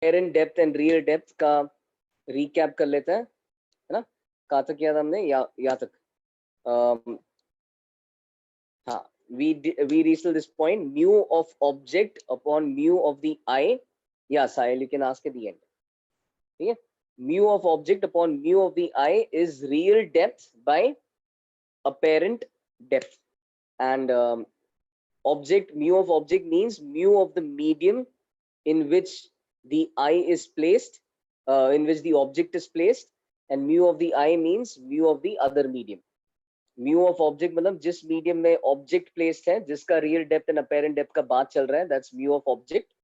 apparent depth and real depth का recap कर लेते हैं, है ना? कहाँ तक किया था हमने? यहाँ तक. हाँ, we reached to this point, mu of object upon mu of the eye. Yeah, Sahil, you can ask at the end. Okay? Mu of object upon mu of the eye is real depth by apparent depth. And object, mu of object means mu of the medium in which the eye is placed, in which the object is placed, and mu of the eye means mu of the other medium. Mu of object मतलब जिस medium में object placed है, जिसका real depth and apparent depth का बात चल रहा है, that's mu of object,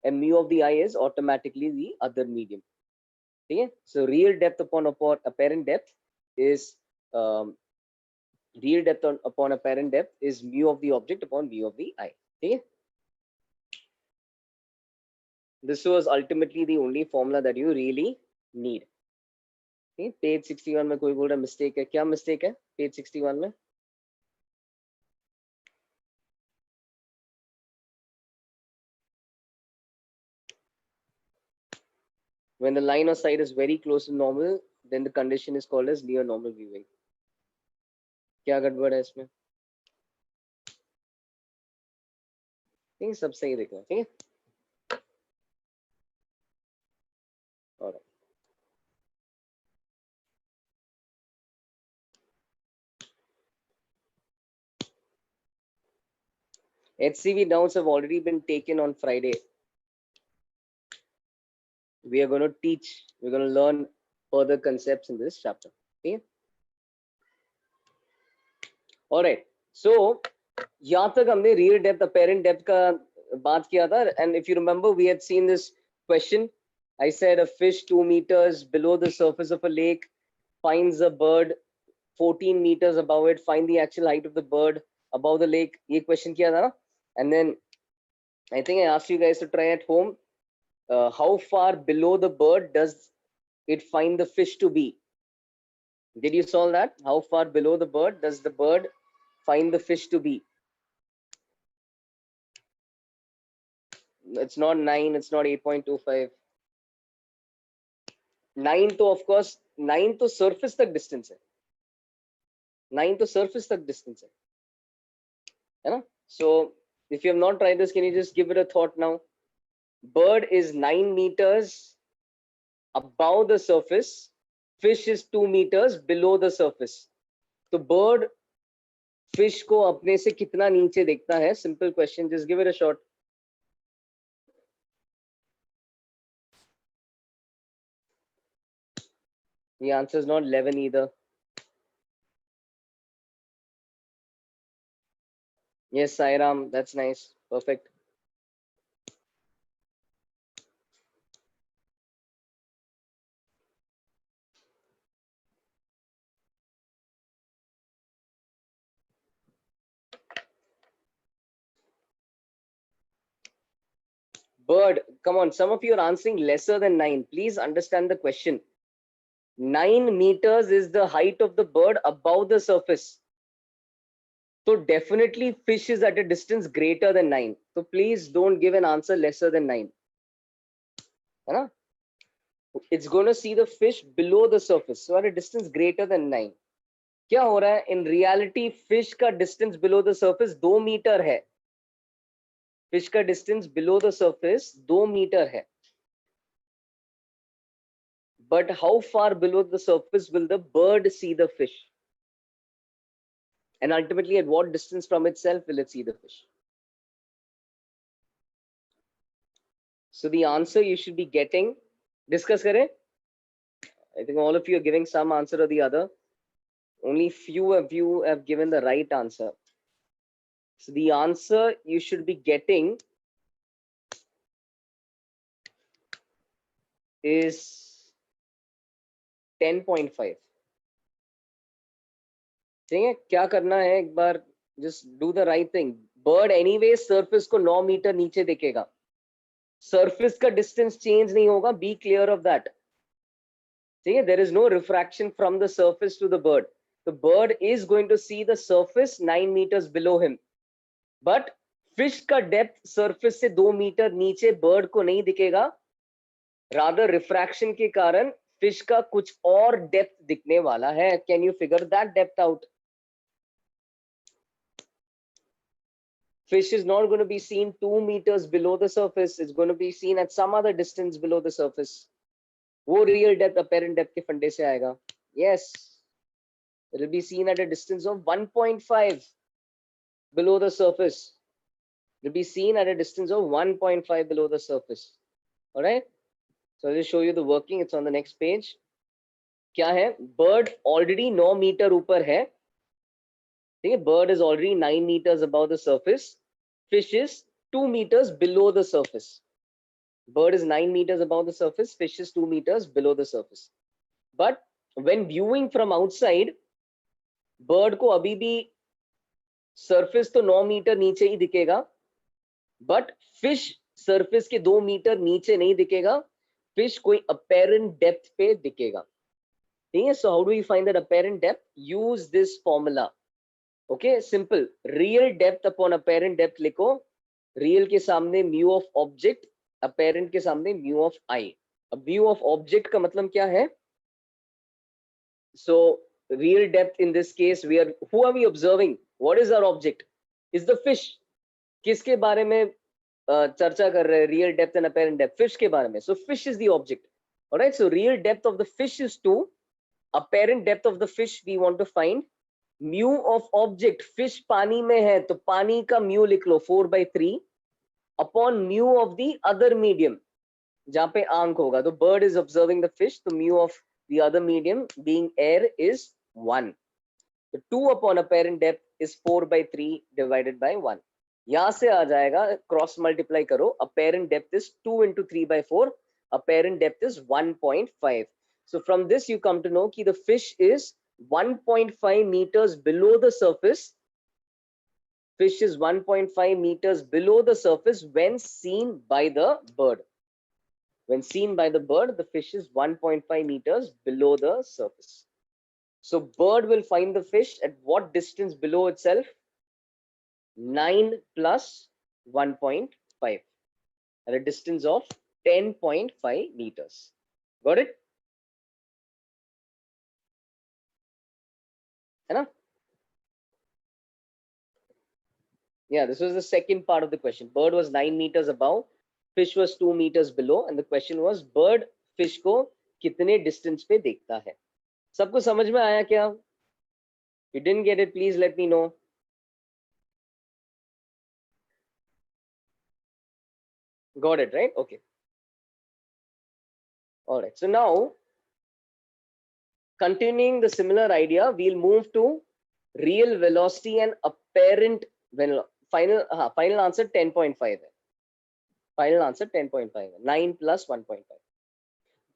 and mu of the eye is automatically the other medium. ठीक है? So real depth upon apparent depth is real depth upon apparent depth is mu of the object upon mu of the eye. ठीक है? This was ultimately the only formula that you really need. Okay? Page 61 में कोई बोल रहा mistake है, क्या mistake है page 61 में? When the line of sight is very close to normal, then the condition is called as near normal viewing. क्या गड़बड़ है इसमें? ठीक है, सब सही देखना. ठीक है? Alright. HCV downs have already been taken on Friday. We are going to teach, we're going to learn further concepts in this chapter. Okay? All right. So, यहाँ तक हमने real depth, apparent depth का बात किया था. And if you remember, we had seen this question. I said a fish 2 meters below the surface of a lake finds a bird 14 meters above it. Find the actual height of the bird above the lake. ये question किया था ना? And then I think I asked you guys to try at home. How far below the bird does it find the fish to be? Did you solve that? How far below the bird does the bird find the fish to be? It's not 9, it's not 8.25. 9 to, of course, 9 to surface तक distance है. 9 to surface तक distance है ना? So if you have not tried this, can you just give it a thought now? Bird is 9 meters above the surface. Fish is 2 meters below the surface. So bird fish को अपने से कितना नीचे देखता है? Simple question. Just give it a shot. The answer is not 11 either. Yes, Sairam, that's nice. Perfect. Bird, come on, some of you are answering lesser than 9. Please understand the question. 9 meters is the height of the bird above the surface. So definitely fish is at a distance greater than 9. So please don't give an answer lesser than 9. Right? It's going to see the fish below the surface. So at a distance greater than 9. क्या हो रहा है? In reality, fish का distance below the surface 2 meter है. Fish का distance below the surface 2 meter है. But how far below the surface will the bird see the fish? And ultimately, at what distance from itself will it see the fish? So the answer you should be getting, discuss kare. I think all of you are giving some answer or the other. Only few of you have given the right answer. So the answer you should be getting is 10.5. ठीक है, क्या करना है एक बार, just do the right thing. Bird anyway surface को 9 metre नीचे दिखेगा. Surface का distance change नहीं होगा. Be clear of that. ठीक है, there is no refraction from the surface to the bird. The bird is going to see the surface 9 meters below him. But fish का depth surface से 2 metre नीचे bird को नहीं दिखेगा. rather refraction के कारण फिश का कुछ और डेप्थ दिखने वाला है. Can you figure that depth out? Fish is not going to be seen 2 meters below the surface. It's going to be seen at some other distance below the surface. वो real depth apparent depth के फंडे से आएगा. Yes, it will be seen at a distance of 1.5 below the surface. It will be seen at a distance of 1.5 below the surface. All right. So I'll just show you the working. It's on the next page. क्या है? Bird already 9 meter ऊपर है. ठीक है? Bird is already 9 meters above the surface. Fish is 2 meters below the surface. Bird is 9 meters above the surface. Fish is 2 meters below the surface. But when viewing from outside, bird को अभी भी surface तो 9 metre नीचे ही दिखेगा, but fish surface के 2 metre नीचे नहीं दिखेगा. Fish कोई apparent depth पे दिखेगा. ठीक है? So how do we find that apparent depth? Use this formula. Okay, simple. Real depth upon apparent depth लिखो. Real के सामने mu of object, apparent के सामने mu of I. अब mu of object का मतलब क्या है? So real depth in this case, who are we observing? What is our object? Is the fish. किसके बारे में चर्चा कर रहे हैं? Real depth and apparent depth. Fish के बारे में. So fish is the object. All right. So real depth of the fish is 2. Apparent depth of the fish we want to find. Mu of object, fish पानी में है तो पानी का mu लिख लो 4/3 upon mu of the other medium जहाँ पे आंख होगा. तो bird is observing the fish, तो mu of the other medium being air is 1. तो 2 upon apparent depth is 4/3 divided by 1. यहाँ से आ जाएगा, क्रॉस मल्टीप्लाई करो. apparent depth is 2 into 3/4. apparent depth is 1.5. So from this you come to know कि the fish is 1.5 meters below the surface. Fish is 1.5 meters below the surface when seen by the bird. When seen by the bird, the fish is 1.5 meters below the surface. So bird will find the fish at what distance below itself? 9 plus 1.5 at a distance of 10.5 meters. Got it? है ना? Yeah, this was the second part of the question. Bird was 9 meters above, fish was 2 meters below, and the question was bird fish को कितने distance पे देखता है? सबको समझ में आया क्या? If you didn't get it, please let me know. Got it, right? Okay. All right. So now, continuing the similar idea, we'll move to real velocity and apparent final answer 10.5 है. Final answer 10.5 है. 9 plus 1.5.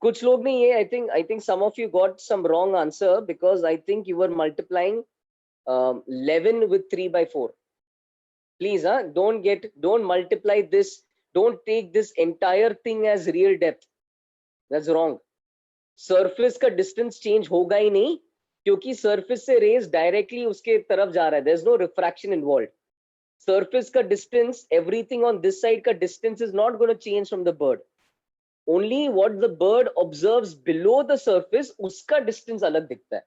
कुछ लोग ने ये I think some of you got some wrong answer because I think you were multiplying 11 with 3/4. Please, don't multiply this. Don't take this entire thing as real depth. That's wrong. Surface का distance change होगा ही नहीं क्योंकि surface से rays directly उसके तरफ जा रहा है. There's no refraction involved. Surface का distance, everything on this side का distance is not going to change from the bird. Only what the bird observes below the surface, उसका distance अलग दिखता है.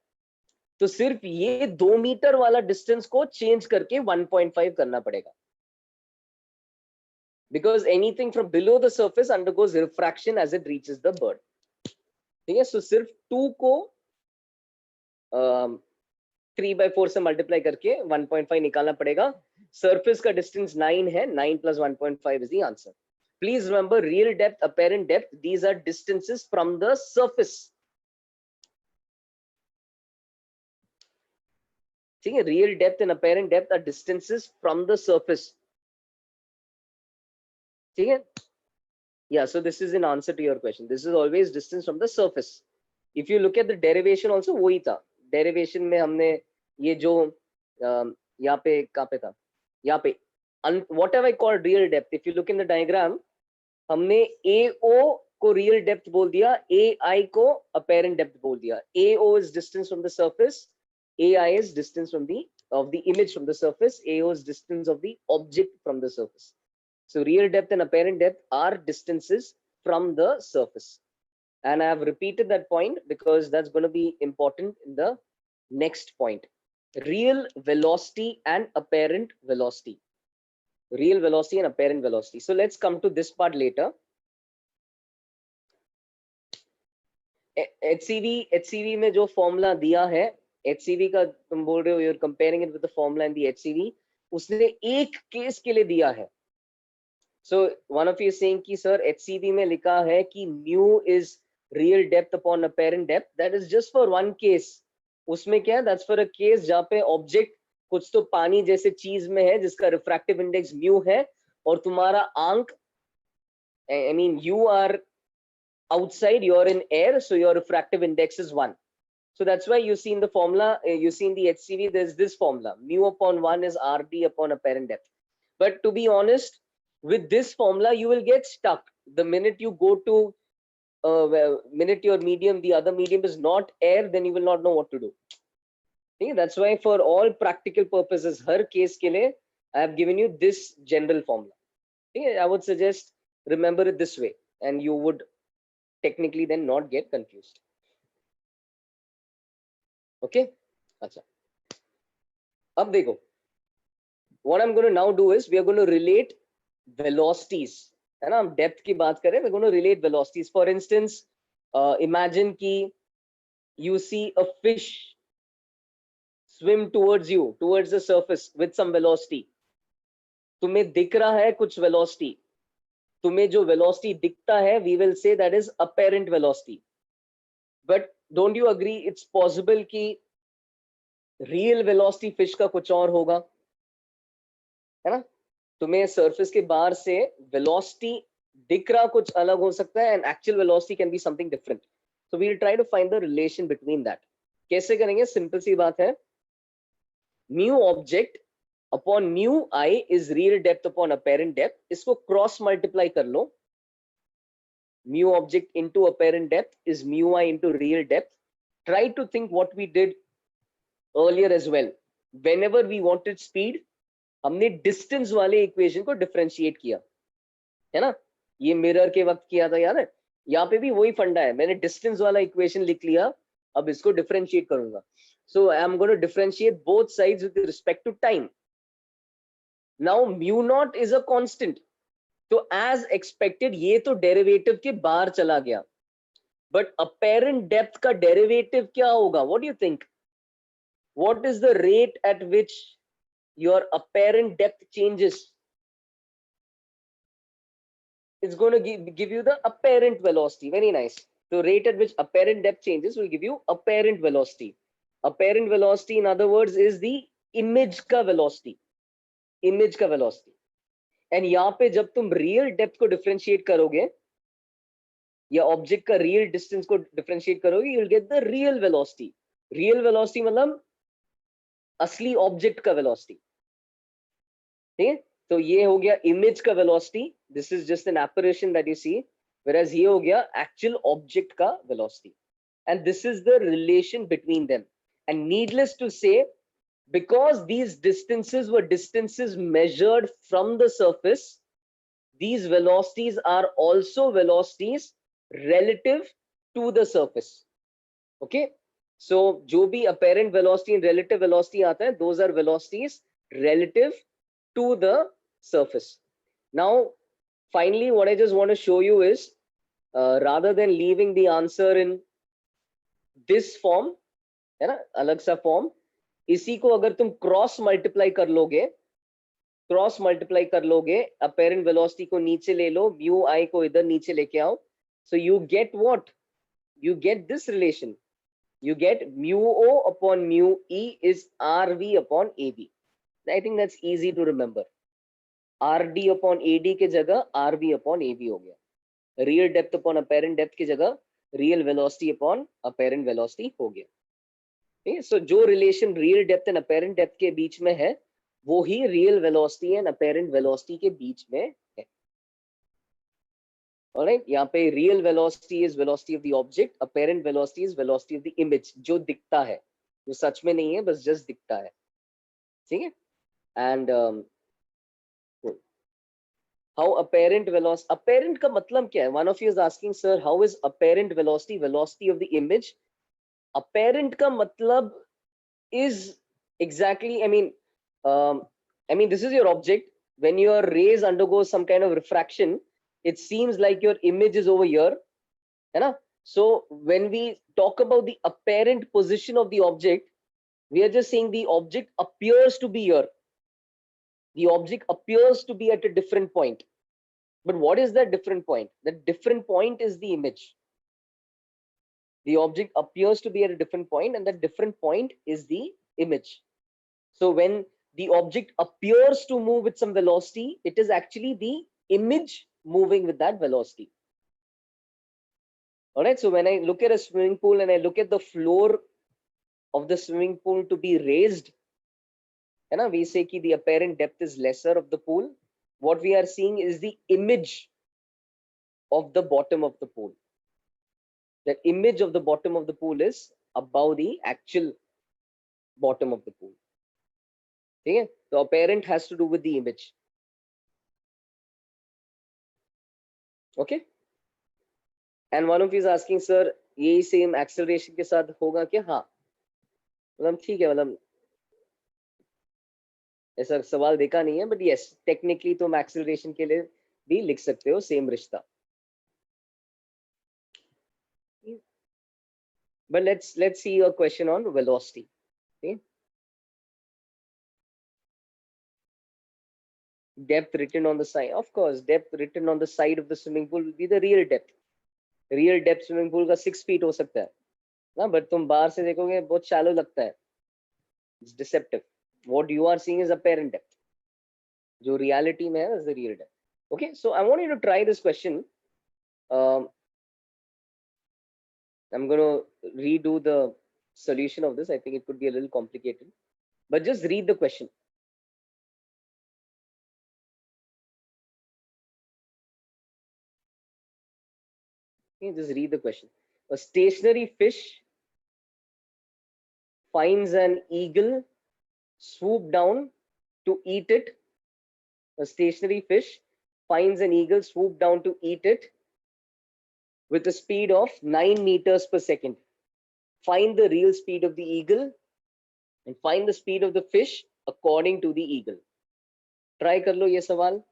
तो सिर्फ ये 2 मीटर वाला distance को change करके 1.5 करना पड़ेगा. Because anything from below the surface undergoes refraction as it reaches the bird. ठीक है? So सिर्फ 2 को 3/4 से मल्टीप्लाई करके 1.5 निकालना पड़ेगा. Surface का distance 9 है. 9 plus 1.5 is the answer. Please remember, real depth, apparent depth, these are distances from the surface. ठीक है? Real depth and apparent depth are distances from the surface. ठीक है? Yeah, so this is an answer to your question. This is always distance from the surface. If you look at the derivation also, वही था. Derivation में हमने ये जो यहाँ पे कहाँ पे था? यहाँ पे whatever I call real depth. If you look in the diagram, हमने AO को real depth बोल दिया, AI को apparent depth बोल दिया. AO is distance from the surface, AI is distance from the image from the surface, AO is distance of the object from the surface. So real depth and apparent depth are distances from the surface. And I have repeated that point because that's going to be important in the next point. Real velocity and apparent velocity. Real velocity and apparent velocity. So let's come to this part later. HCV में जो formula दिया है, HCV का तुम बोल रहे हो, you're comparing it with the formula in the HCV, उसने एक केस के लिए दिया है. So one of you is saying कि sir HCV में लिखा है कि mu is real depth upon apparent depth. That is just for one case. उसमें क्या है? That's for a case जहाँ पे object कुछ तो पानी जैसे चीज में है जिसका refractive index mu है, और तुम्हारा आंख, I mean you are outside, you're in air, so your refractive index is 1. So that's why you see in the formula, you see in the HCV, there's this formula, mu upon 1 is RD upon apparent depth. But to be honest, with this formula, you will get stuck. The minute you go to, minute your medium, the other medium is not air, then you will not know what to do. Okay? That's why for all practical purposes, her case ke liye, I have given you this general formula. Okay? I would suggest remember it this way, and you would technically then not get confused. Okay? Achha. Ab dekho. What I'm going to now do is we are going to relate velocities. है ना, हम depth की बात करें, we're going to relate velocities. For instance, imagine कि you see a fish swim towards you, towards the surface with some velocity. तुम्हें दिख रहा है कुछ velocity. तुम्हें जो velocity दिखता है, we will say that is apparent velocity. But don't you agree it's possible कि real velocity fish का कुछ और होगा, है ना? तुम्हें surface के बाहर से velocity दिख रहा कुछ अलग हो सकता है, and actual velocity can be something different. So we'll try to find the relation between that. कैसे करेंगे? Simple सी बात है. Mu object upon mu I is real depth upon apparent depth. इसको cross multiply कर लो. Mu object into apparent depth is mu I into real depth. Try to think what we did earlier as well. Whenever we wanted speed, हमने distance वाले equation को differentiate किया, है ना? ये mirror के वक्त किया था, याद है? यहाँ पे भी वही फंडा है. मैंने distance वाला equation लिख लिया, अब इसको differentiate करूंगा. So I am going to differentiate both sides with respect to time. Now mu naught is a constant. तो as expected ये तो derivative के बाहर चला गया. But apparent depth का derivative क्या होगा? What do you think? What is the rate at which your apparent depth changes? It's going to give you the apparent velocity. Very nice. So rate at which apparent depth changes will give you apparent velocity. Apparent velocity, in other words, is the image का velocity. Image का velocity. And यहाँ पे जब तुम real depth को differentiate करोगे, या object का real distance को differentiate करोगे, you'll get the real velocity. Real velocity मतलब असली object का velocity. ठीक है? तो ये हो गया image का velocity. This is just an apparition that you see. Whereas ये हो गया actual object का velocity. And this is the relation between them. And needless to say, because these distances were distances measured from the surface, these velocities are also velocities relative to the surface. Okay? So जो भी apparent velocity and relative velocity आता है, those are velocities relative to the surface. Now, finally, what I just want to show you is, rather than leaving the answer in this form, है ना, अलग सा form, इसी को अगर तुम क्रॉस मल्टीप्लाई कर लोगे, apparent velocity को नीचे ले लो, mu I को इधर नीचे लेके आओ, so you get what? You get this relation. You get mu O upon mu E is RV upon AB. I think that's easy to remember. RD upon AD के जगह RV upon AB हो गया. Real depth upon apparent depth की जगह real velocity upon apparent velocity हो गया. Okay? So जो relation real depth and apparent depth के बीच में है, वो ही real velocity and apparent velocity के बीच में है. Alright, यहाँ पे real velocity is velocity of the object, apparent velocity is velocity of the image, जो दिखता है, जो सच में नहीं है, बस just दिखता है. ठीक है? And how apparent velocity, apparent का मतलब क्या है? One of you is asking, sir, how is apparent velocity, velocity of the image? Apparent का मतलब is exactly, I mean, this is your object. When your rays undergoes some kind of refraction, it seems like your image is over here, है ना? So when we talk about the apparent position of the object, we are just saying the object appears to be here. The object appears to be at a different point. But what is that different point? That different point is the image. The object appears to be at a different point, and that different point is the image. So when the object appears to move with some velocity, it is actually the image moving with that velocity. All right. So when I look at a swimming pool and I look at the floor of the swimming pool to be raised, and we say that the apparent depth is lesser of the pool. What we are seeing is the image of the bottom of the pool. The image of the bottom of the pool is above the actual bottom of the pool. Okay? The apparent has to do with the image. Okay? And one of you is asking, sir, यही same acceleration के साथ होगा क्या? हाँ, मतलब ठीक है, मतलब ऐसा सवाल देखा नहीं है, but yes, technically तुम acceleration के लिए भी लिख सकते हो same रिश्ता. But let's see a question on velocity. Okay? Depth written on the side, of course, depth written on the side of the swimming pool will be the real depth. Real depth swimming pool का 6 feet हो सकता है ना, but तुम बाहर से देखोगे बहुत shallow लगता है. It's deceptive. What you are seeing is apparent depth. जो reality में है, is the real depth. Okay, so I want you to try this question. I'm going to redo the solution of this. I think it could be a little complicated, but just read the question. Okay, just read the question. A stationary fish finds an eagle, swoop down to eat it. A stationary fish finds an eagle, swoop down to eat it with a speed of 9 meters per second. Find the real speed of the eagle and find the speed of the fish according to the eagle. Try कर लो ये सवाल.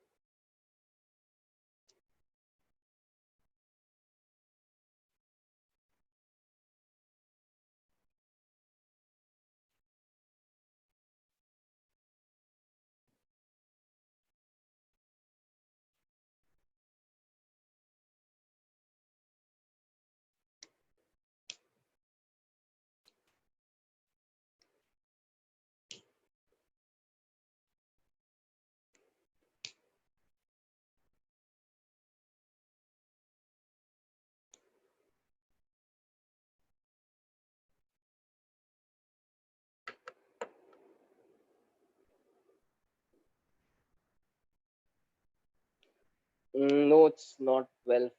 No, it's not 12.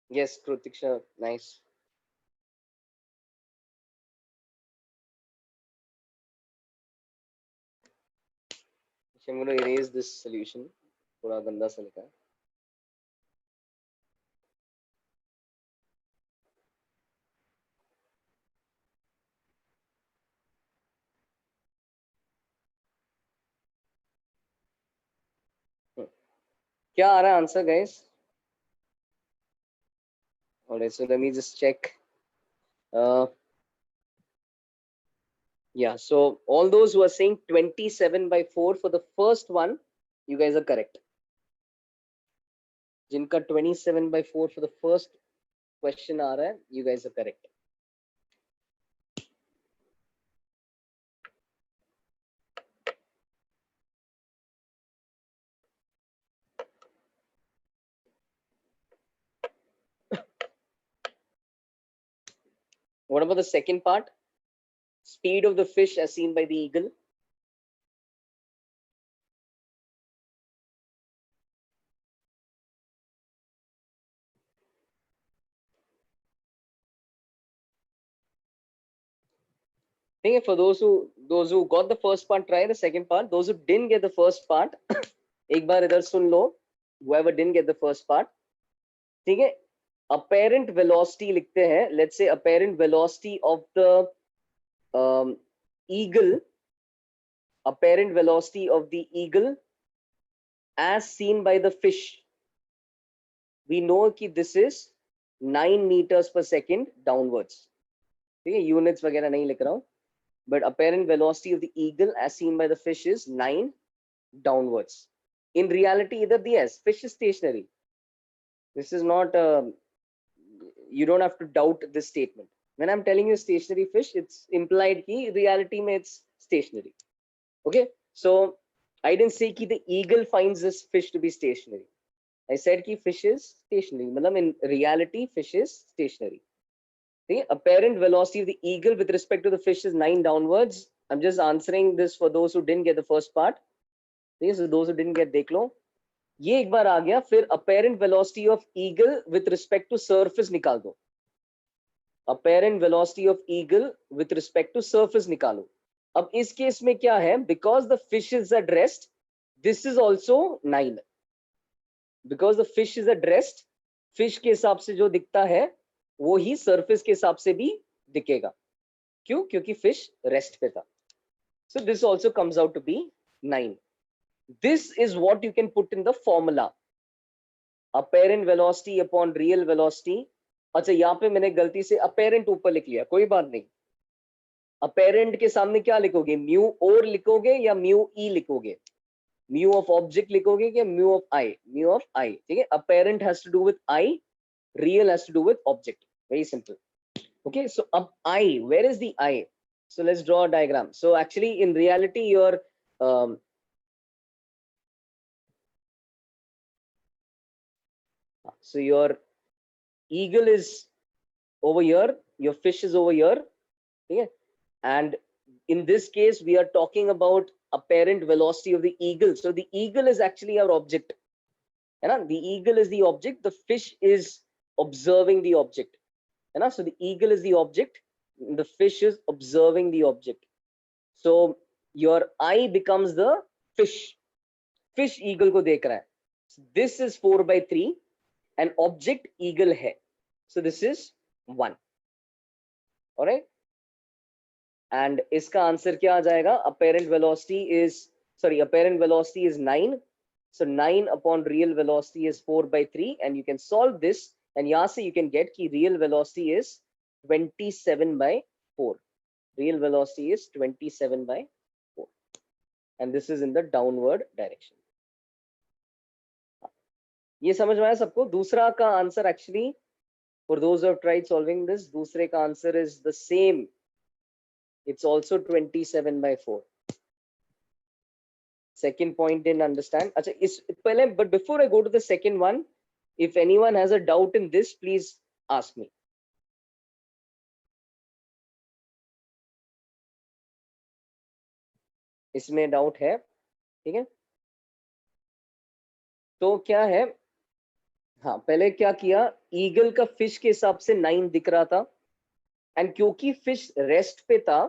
Yes, Krutiksha, nice. So I'm going to erase this solution. पूरा गंदा सा लिखा है. क्या आ रहा है answer, guys? Alright, so let me just check. Yeah, so all those who are saying 27/4 for the first one, you guys are correct. जिनका 27/4 for the first question आ रहा है, you guys are correct. What about the second part? Speed of the fish as seen by the eagle. ठीक है, for those who got the first part, try the second part. Those who didn't get the first part, एक बार इधर सुन लो. Whoever didn't get the first part, ठीक है. Apparent velocity लिखते हैं. Let's say apparent velocity of the eagle. Apparent velocity of the eagle as seen by the fish. We know that this is 9 meters per second downwards. ठीक है, units वगैरह नहीं लिख रहा हूँ. But apparent velocity of the eagle as seen by the fish is 9 downwards. In reality, either yes, fish is stationary. This is not, you don't have to doubt this statement. When I'm telling you stationary fish, it's implied ki reality mein it's stationary. Okay, so I didn't say ki the eagle finds this fish to be stationary. I said ki fish is stationary. Matlab in reality, fish is stationary. The apparent velocity of the eagle with respect to the fish is 9 downwards. I'm just answering this for those who didn't get the first part. So those who didn't get, देख लो. ये एक बार आ गया, फिर apparent velocity of eagle with respect to surface निकाल दो. Apparent velocity of eagle with respect to surface निकालो. अब इस केस में क्या है? Because the fish is at rest, this is also 9. Because the fish is at rest, fish के हिसाब से जो दिखता है वो ही surface के हिसाब से भी दिखेगा. क्यों? क्योंकि fish rest पे था. So this also comes out to be 9. This is what you can put in the formula. Apparent velocity upon real velocity. अच्छा, यहाँ पे मैंने गलती से apparent ऊपर लिख लिया, कोई बात नहीं. Apparent के सामने क्या लिखोगे? Mu or लिखोगे या mu e लिखोगे? Mu of object लिखोगे या mu of I? Mu of I. ठीक है? Apparent has to do with I. Real has to do with object. Very simple. Okay, so up I, where is the I? So let's draw a diagram. So actually in reality your so your eagle is over here, your fish is over here. Okay? And in this case we are talking about apparent velocity of the eagle. So the eagle is actually our object. The eagle is the object, the fish is observing the object. So the eagle is the object, the fish is observing the object. So your eye becomes the fish. Fish eagle को देख रहा है. This is 4/3 and object eagle है. So this is 1. All right. And इसका answer क्या आ जाएगा? Apparent velocity is 9. So 9 upon real velocity is 4/3, and you can solve this. And यहाँ से you can get कि real velocity is 27/4. Real velocity is 27/4. And this is in the downward direction. ये समझ में आया सबको? दूसरा का answer actually, for those who have tried solving this, दूसरे का answer is the same. It's also 27/4. Second point didn't understand. अच्छा, इस पहले, but before I go to the second one, if anyone has a doubt in this, please ask me. इसमें doubt है? ठीक है, तो क्या है? हाँ, पहले क्या किया? ईगल का फिश के हिसाब से 9 दिख रहा था, एंड क्योंकि फिश रेस्ट पे था,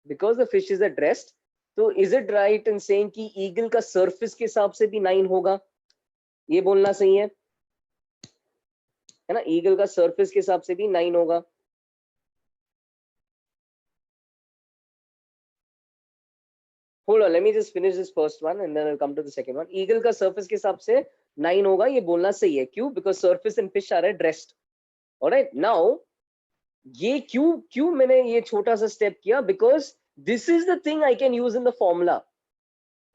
because the fish is at rest, तो is it right in saying कि ईगल का सरफेस के हिसाब से भी 9 होगा? ये बोलना सही है ना? ईगल का सरफेस के हिसाब से भी 9 होगा. Hold on, let me just finish this first one and then I'll come to the second one. Eagle का surface के हिसाब से 9 होगा, ये बोलना सही है. क्यों? Because surface and fish are at rest. Alright, now ये क्यों मैंने ये छोटा सा step किया? Because this is the thing I can use in the formula.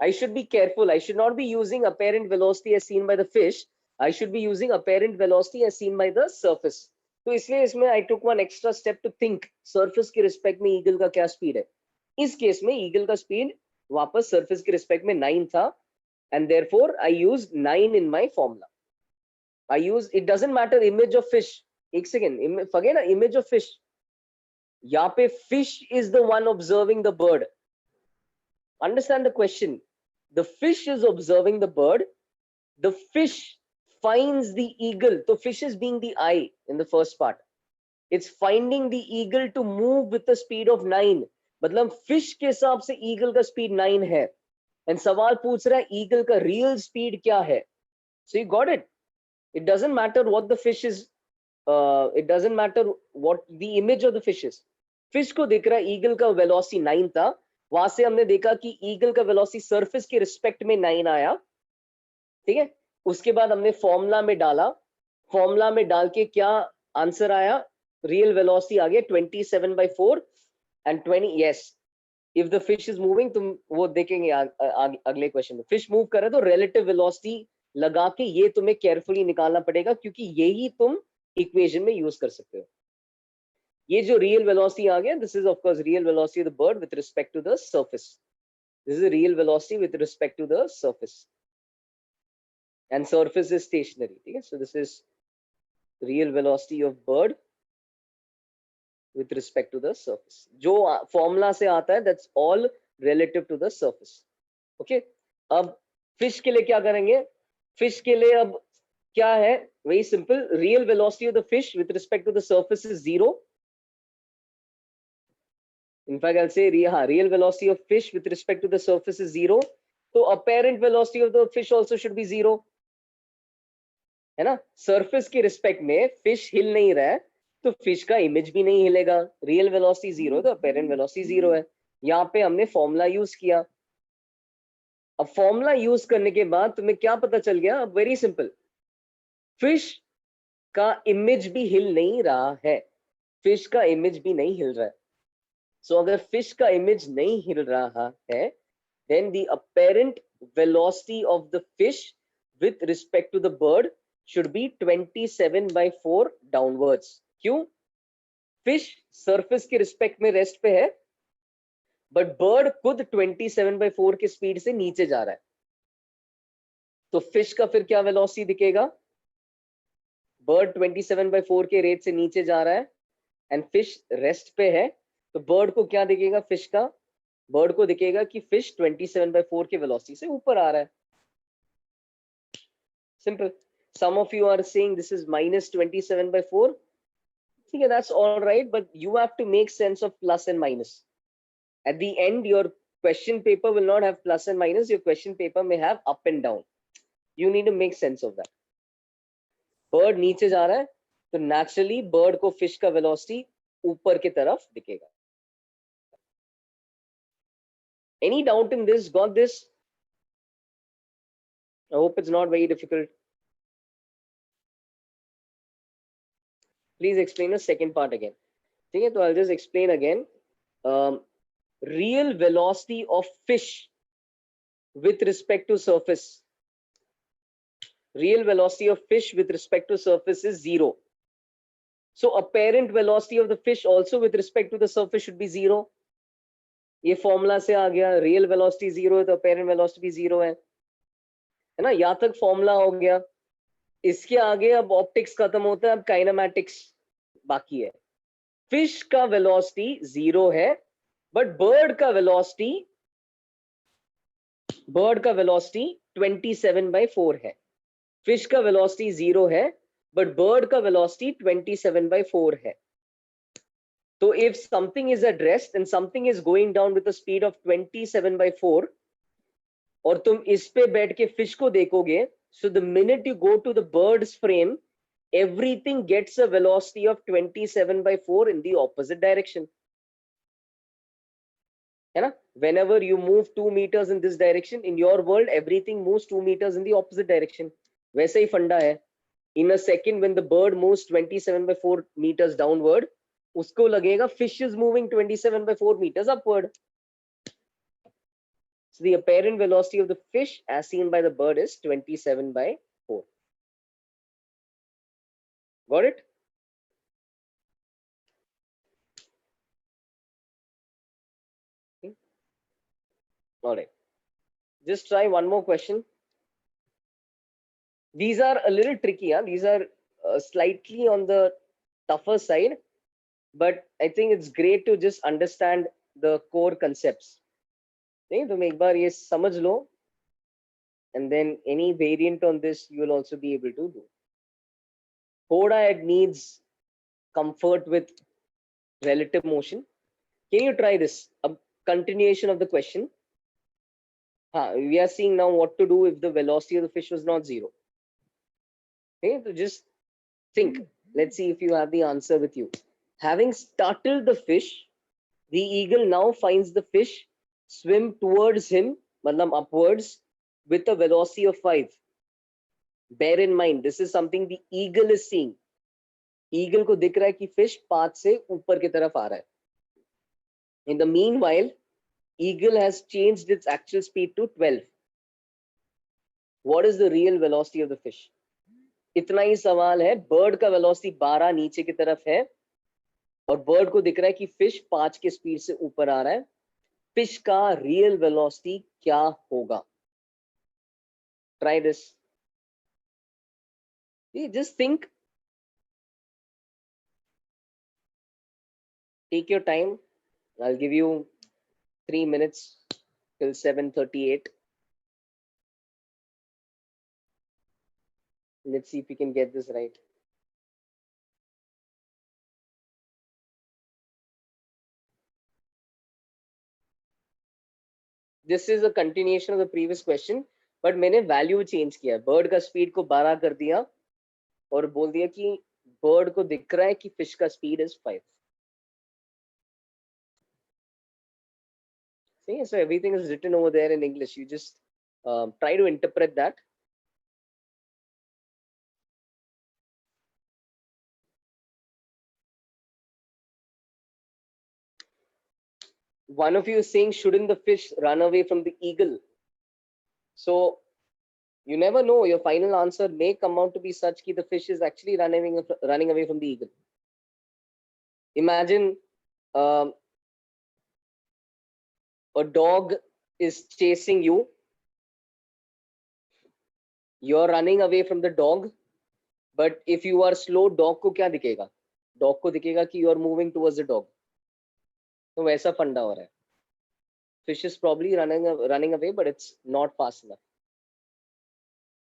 I should be careful. I should not be using apparent velocity as seen by the fish. I should be using apparent velocity as seen by the surface. तो इसलिए इसमें I took one extra step to think surface के respect में eagle का क्या speed है. इस case में eagle का speed वापस surface के respect में 9 था, and therefore I used 9 in my formula. I use, it doesn't matter image of fish. एक second, forget ना image of fish. यहाँ पे fish is the one observing the bird. Understand the question. The fish is observing the bird. The fish finds the eagle. So fish is being the eye in the first part. It's finding the eagle to move with the speed of 9. मतलब fish के हिसाब से eagle का speed 9 है, and सवाल पूछ रहा है ईगल का रियल स्पीड क्या है. So you got it. It doesn't matter what the fish is, it doesn't matter what the image of the fish is. Fish को दिख रहा है ईगल का वेलोसिटी 9 था, वहां से हमने देखा कि ईगल का वेलोसिटी सरफेस के रिस्पेक्ट में 9 आया. ठीक है, उसके बाद हमने फॉर्मूला में डाला, फॉर्मूला में डाल के क्या आंसर आया, रियल वेलोसिटी आ गया 27/4 and 20. Yes, if the fish is moving, तुम वो देखेंगे अगले क्वेश्चन में. फिश मूव कर रहे तो रिलेटिव वेलोसिटी लगा के ये तुम्हें केयरफुली निकालना पड़ेगा, क्योंकि यही तुम इक्वेशन में यूज कर सकते हो. ये जो रियल वेलोसिटी आ गया, this is of course real velocity of the bird with respect to the surface. This is real velocity with respect to the surface, and surface is stationary. ठीक है, so this is real velocity of bird with respect to the surface. जो formula से आता है, that's all relative to the surface. Okay, अब fish के लिए क्या करेंगे? फिश के लिए अब क्या है? Very simple, real velocity of the fish with respect to the surface is 0. In fact, I'll say real velocity of fish with respect to the surface is 0. तो apparent velocity of the fish also should be 0, है ना? Surface के respect में fish हिल नहीं रहा है, तो fish का इमेज भी नहीं हिलेगा. रियल वेलोसिटी 0 तो अपेरेंट वेलोसिटी 0 है. यहाँ पे हमने फॉर्मूला यूज किया. अब फॉर्मूला यूज करने के बाद तुम्हें क्या पता चल गया? अब वेरी सिंपल, फिश का इमेज भी हिल नहीं रहा है, फिश का इमेज भी नहीं हिल रहा है. सो अगर फिश का इमेज नहीं हिल रहा है, then the apparent velocity of the fish with respect to the bird should be 27/4 downwards. क्यों? फिश सरफेस के रिस्पेक्ट में रेस्ट पे है, बट बर्ड खुद 27/4 की स्पीड से नीचे जा रहा है. तो फिश का फिर क्या वेलोसिटी दिखेगा? बर्ड 27/4 के रेट से नीचे जा रहा है एंड फिश रेस्ट पे है, तो बर्ड को क्या दिखेगा? फिश का, बर्ड को दिखेगा कि फिश 27/4 के वेलोसिटी से ऊपर आ रहा है. Simple. Some of you are saying this is minus 27/4. ठीक है, that's all right, but you have to make sense of plus and minus. At the end, your question paper will not have plus and minus. Your question paper may have up and down. You need to make sense of that. Bird नीचे जा रहा है, तो naturally bird को fish का velocity ऊपर की तरफ दिखेगा. Any doubt in this? Got this? I hope it's not very difficult. Please explain the second part again. ठीक है, तो I'll just explain again. Real velocity of fish with respect to surface. Real velocity of fish with respect to surface is 0. So apparent velocity of the fish also with respect to the surface should be 0. ये formula से आ गया, real velocity 0 है तो apparent velocity भी 0 है ना? यहाँ तक फॉर्मूला हो गया. इसके आगे अब ऑप्टिक्स खत्म होता है, अब काइनेमैटिक्स बाकी है. फिश का वेलोसिटी 0 है, बट बर्ड का वेलोसिटी 27/4 है. फिश का वेलोसिटी 0 है, बट बर्ड का वेलोसिटी 27/4 है. तो if something is at rest and something is going down with a speed of 27/4, और तुम इस पे बैठ के फिश को देखोगे, so the minute you go to the bird's frame, everything gets a velocity of 27/4 in the opposite direction. है ना? Whenever you move 2 meters in this direction, in your world everything moves 2 meters in the opposite direction. वैसे ही फंडा है. In a second when the bird moves 27/4 meters downward, उसको लगेगा fish is moving 27/4 meters upward. So the apparent velocity of the fish as seen by the bird is 27/4. Got it? Okay. All right. Just try one more question. These are a little tricky. Huh? These are slightly on the tougher side, but I think it's great to just understand the core concepts. नहीं, तुम एक बार ये समझ लो, and then any variant on this you will also be able to do. थोड़ा it needs comfort with relative motion, Can you try this? A continuation of the question. We are seeing now what to do if the velocity of the fish was not zero. Okay, so just think. Let's see if you have the answer with you. Having startled the fish, the eagle now finds the fish swim towards him, matlab upwards, with a velocity of 5. Bear in mind, this is something the eagle is seeing. Eagle को दिख रहा है कि fish 5 से ऊपर की तरफ आ रहा है. In the meanwhile, eagle has changed its actual speed to 12. What is the real velocity of the fish? इतना ही सवाल है. बर्ड का वेलोसिटी 12 नीचे की तरफ है और बर्ड को दिख रहा है कि फिश 5 के स्पीड से ऊपर आ रहा है. फिश का रियल वेलोसिटी क्या होगा? Try this. Just think. Take your time. I'll give you 3 minutes till 7:38. Let's see if we can get this right. This is a continuation of the previous question, but मैंने value change किया. Bird का speed को 12 कर दिया और बोल दिया कि bird को दिख रहा है कि fish का speed is 5. See, so everything is written over there in English. You just try to interpret that. One of you is saying, shouldn't the fish run away from the eagle? So you never know. Your final answer may come out to be such that the fish is actually running away from the eagle. Imagine a dog is chasing you. You're running away from the dog, but if you are slow, dog को क्या दिखेगा? Dog को दिखेगा कि you are moving towards the dog. तो वैसा फंडा हो रहा है. Fish is probably running away, but it's not fast enough.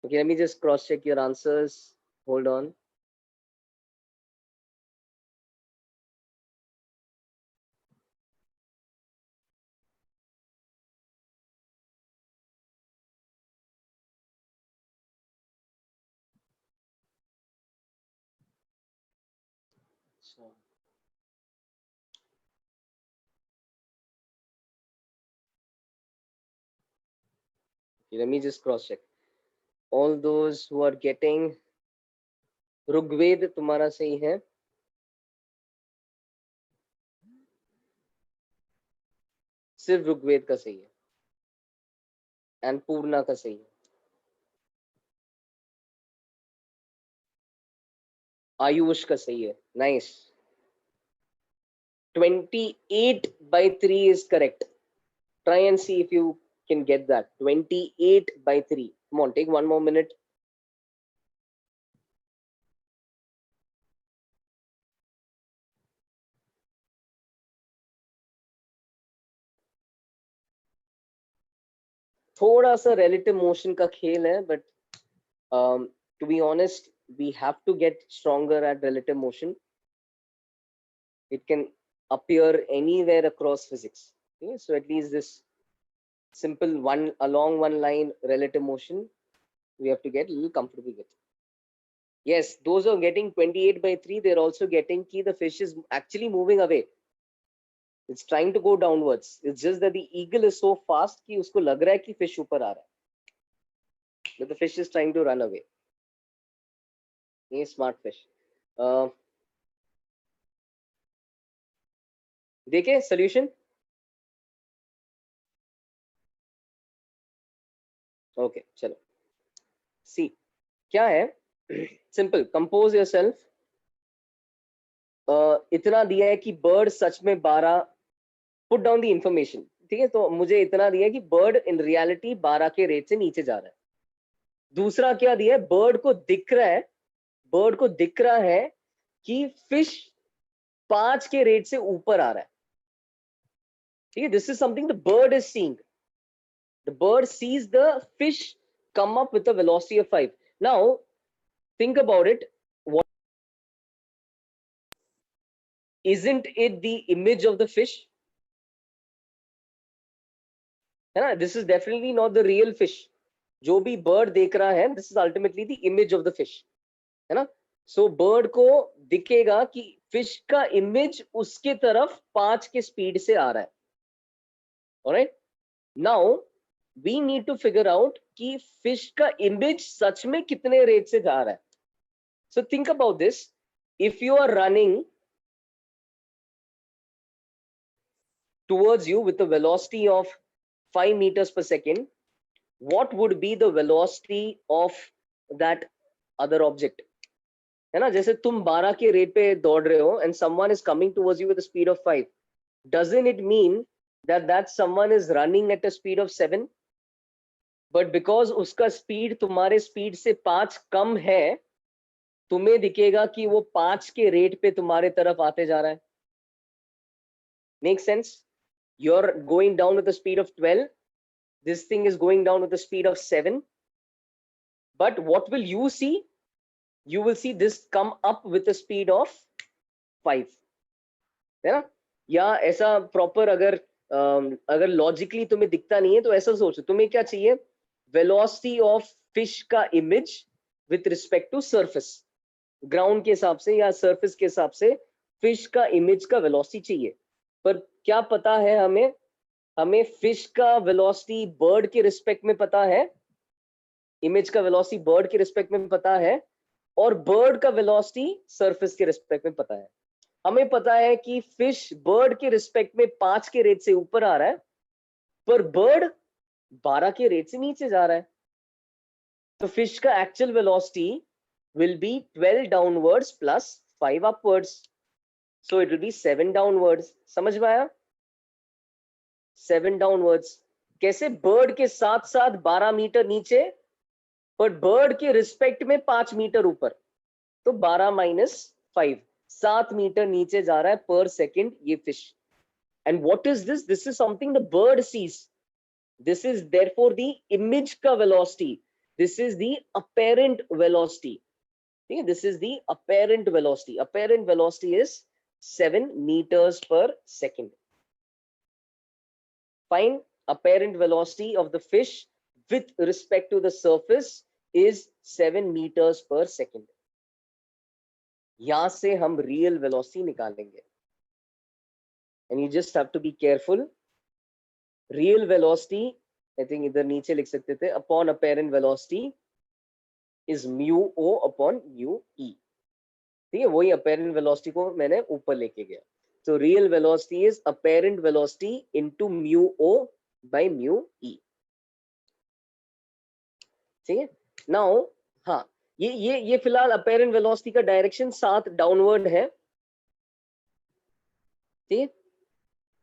Okay, let me just cross check your answers. Hold on. So, okay, let me just cross check. All those who are getting Rigveda तुम्हारा सही है. सिर्फ ऋग्वेद का सही है and पूर्णा का सही है. आयुष का सही है. Nice. 28/3 is correct. Try and see if you can get that. 28/3. Come on, take one more minute. थोड़ा सा relative motion का खेल है, but to be honest, we have to get stronger at relative motion. It can appear anywhere across physics. Okay? So at least this simple along one line relative motion, we have to get a little comfortable with. Yes, those are getting 28/3. They're also getting कि the fish is actually moving away. It's trying to go downwards. It's just that the eagle is so fast कि उसको लग रहा है कि fish ऊपर आ रहा है. But the fish is trying to run away. ये smart fish. देखे solution? Okay, चलो. See, क्या है? Simple. Compose yourself. इतना दिया है कि bird सच में 12. Put down the information. ठीक है, तो मुझे इतना दिया है कि bird in reality 12 के रेट से नीचे जा रहा है. दूसरा क्या दिया है? bird को दिख रहा है कि fish 5 के रेट से ऊपर आ रहा है. ठीक है, this is something the bird is seeing. The bird sees the fish come up with a velocity of 5. Now, think about it. Isn't it the image of the fish? है ना, this is definitely not the real fish. जो भी bird देख रहा है, this is ultimately the image of the fish, है ना. सो bird को दिखेगा कि फिश का इमेज उसके तरफ 5 के स्पीड से आ रहा है. Alright, now we need to figure out कि फिश का इमेज सच में कितने रेट से जा रहा है. So think about this. If you are running towards you with a velocity of 5 meters per second, what would be the velocity of that other object? है ना, जैसे तुम 12 के रेट पे दौड़ रहे हो and someone is coming towards you with a speed of 5, doesn't it mean that that someone is running at a speed of 7? but because उसका स्पीड तुम्हारे स्पीड से 5 कम है, तुम्हें दिखेगा कि वो 5 के रेट पे तुम्हारे तरफ आते जा रहा है. Make sense? You're going down with a speed of 12. This thing is going down with a speed of 7. But what will you see? You will see this come up with a speed of 5. है ना, या ऐसा proper अगर logically तुम्हें दिखता नहीं है तो ऐसा सोचो, तुम्हें क्या चाहिए? वेलोसिटी ऑफ फिश का image with respect to surface. Ground के हिसाब से या सरफेस के हिसाब से फिश का इमेज का वेलोसिटी चाहिए. पर क्या पता है हमें फिश का वेलोसिटी बर्ड के रिस्पेक्ट में पता है, इमेज का वेलोसिटी बर्ड के रिस्पेक्ट में पता है, और बर्ड का वेलोसिटी सरफेस के रिस्पेक्ट में पता है. हमें पता है कि फिश बर्ड के रिस्पेक्ट में 5 के रेट से ऊपर आ रहा है, पर बर्ड 12 के रेट से नीचे जा रहा है. तो फिश का actual velocity will be 12 downwards plus 5 upwards. So it will be 7 downwards. समझ में आया? 7 downwards. कैसे? बर्ड के साथ साथ 12 मीटर नीचे, पर बर्ड के रिस्पेक्ट में 5 मीटर ऊपर. तो 12 माइनस 5, 7 मीटर नीचे जा रहा है पर सेकेंड ये fish. And what is this? This is something the bird sees. This is therefore the image का velocity. This is the apparent velocity. ठीक है, this is the apparent velocity. Apparent velocity is 7 meters per second. Find apparent velocity of the fish with respect to the surface is 7 meters per second. यहां से हम real velocity निकालेंगे. And you just have to be careful. Real velocity, I think इधर नीचे लिख सकते थे, upon apparent velocity is mu o upon mu e. ठीक है, वही अपेरेंट वेलोसिटी को मैंने ऊपर लेके गया. तो real velocity is apparent velocity into mu o by mu e. ठीक है, नाउ हाँ, ये फिलहाल अपेरेंट वेलोसिटी का डायरेक्शन 7 डाउनवर्ड है. ठीक है,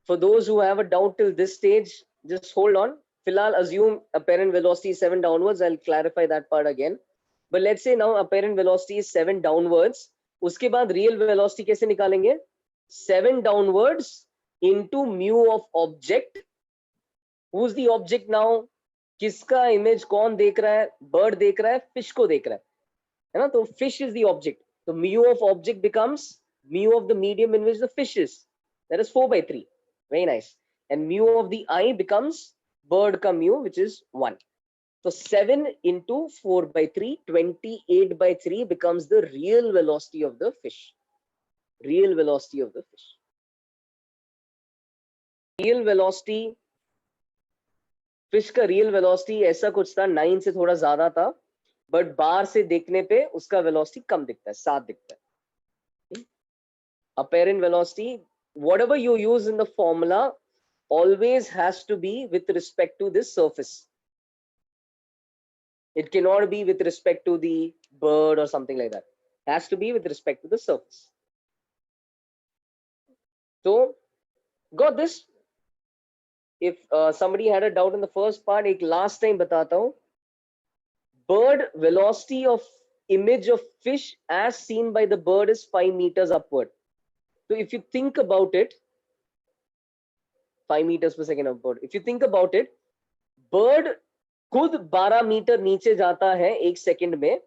for those who have a doubt till this stage, just hold on. फिलहाल assume apparent velocity is 7 downwards. I'll clarify that part again. But let's say now apparent velocity is 7 downwards. उसके बाद real velocity कैसे निकालेंगे? 7 downwards into mu of object. Who is the object now? किसका image कौन देख रहा है? Bird देख रहा है, फिश को देख रहा है ना. तो फिश इज द ऑब्जेक्ट. तो mu of object becomes mu of the medium in which the fish is. That is 4/3. Very nice. And mu of the I becomes bird का mu which is 1. So 7 into 4/3, 28/3 becomes the real velocity of the fish. Real velocity of the fish. Real velocity, fish का real velocity ऐसा कुछ था, 9 से थोड़ा ज्यादा था, but बाहर से देखने पे उसका velocity कम दिखता है, 7 दिखता है. Apparent velocity, whatever you use in the formula, always has to be with respect to this surface. It cannot be with respect to the bird or something like that. It has to be with respect to the surface. So, got this? If somebody had a doubt in the first part, एक last time बताता हूँ. Bird velocity of image of fish as seen by the bird is 5 meters upward. So if you think about it, 5 meters per second upward. If you think about it, bird खुद 12 metre नीचे जाता है 1 second में,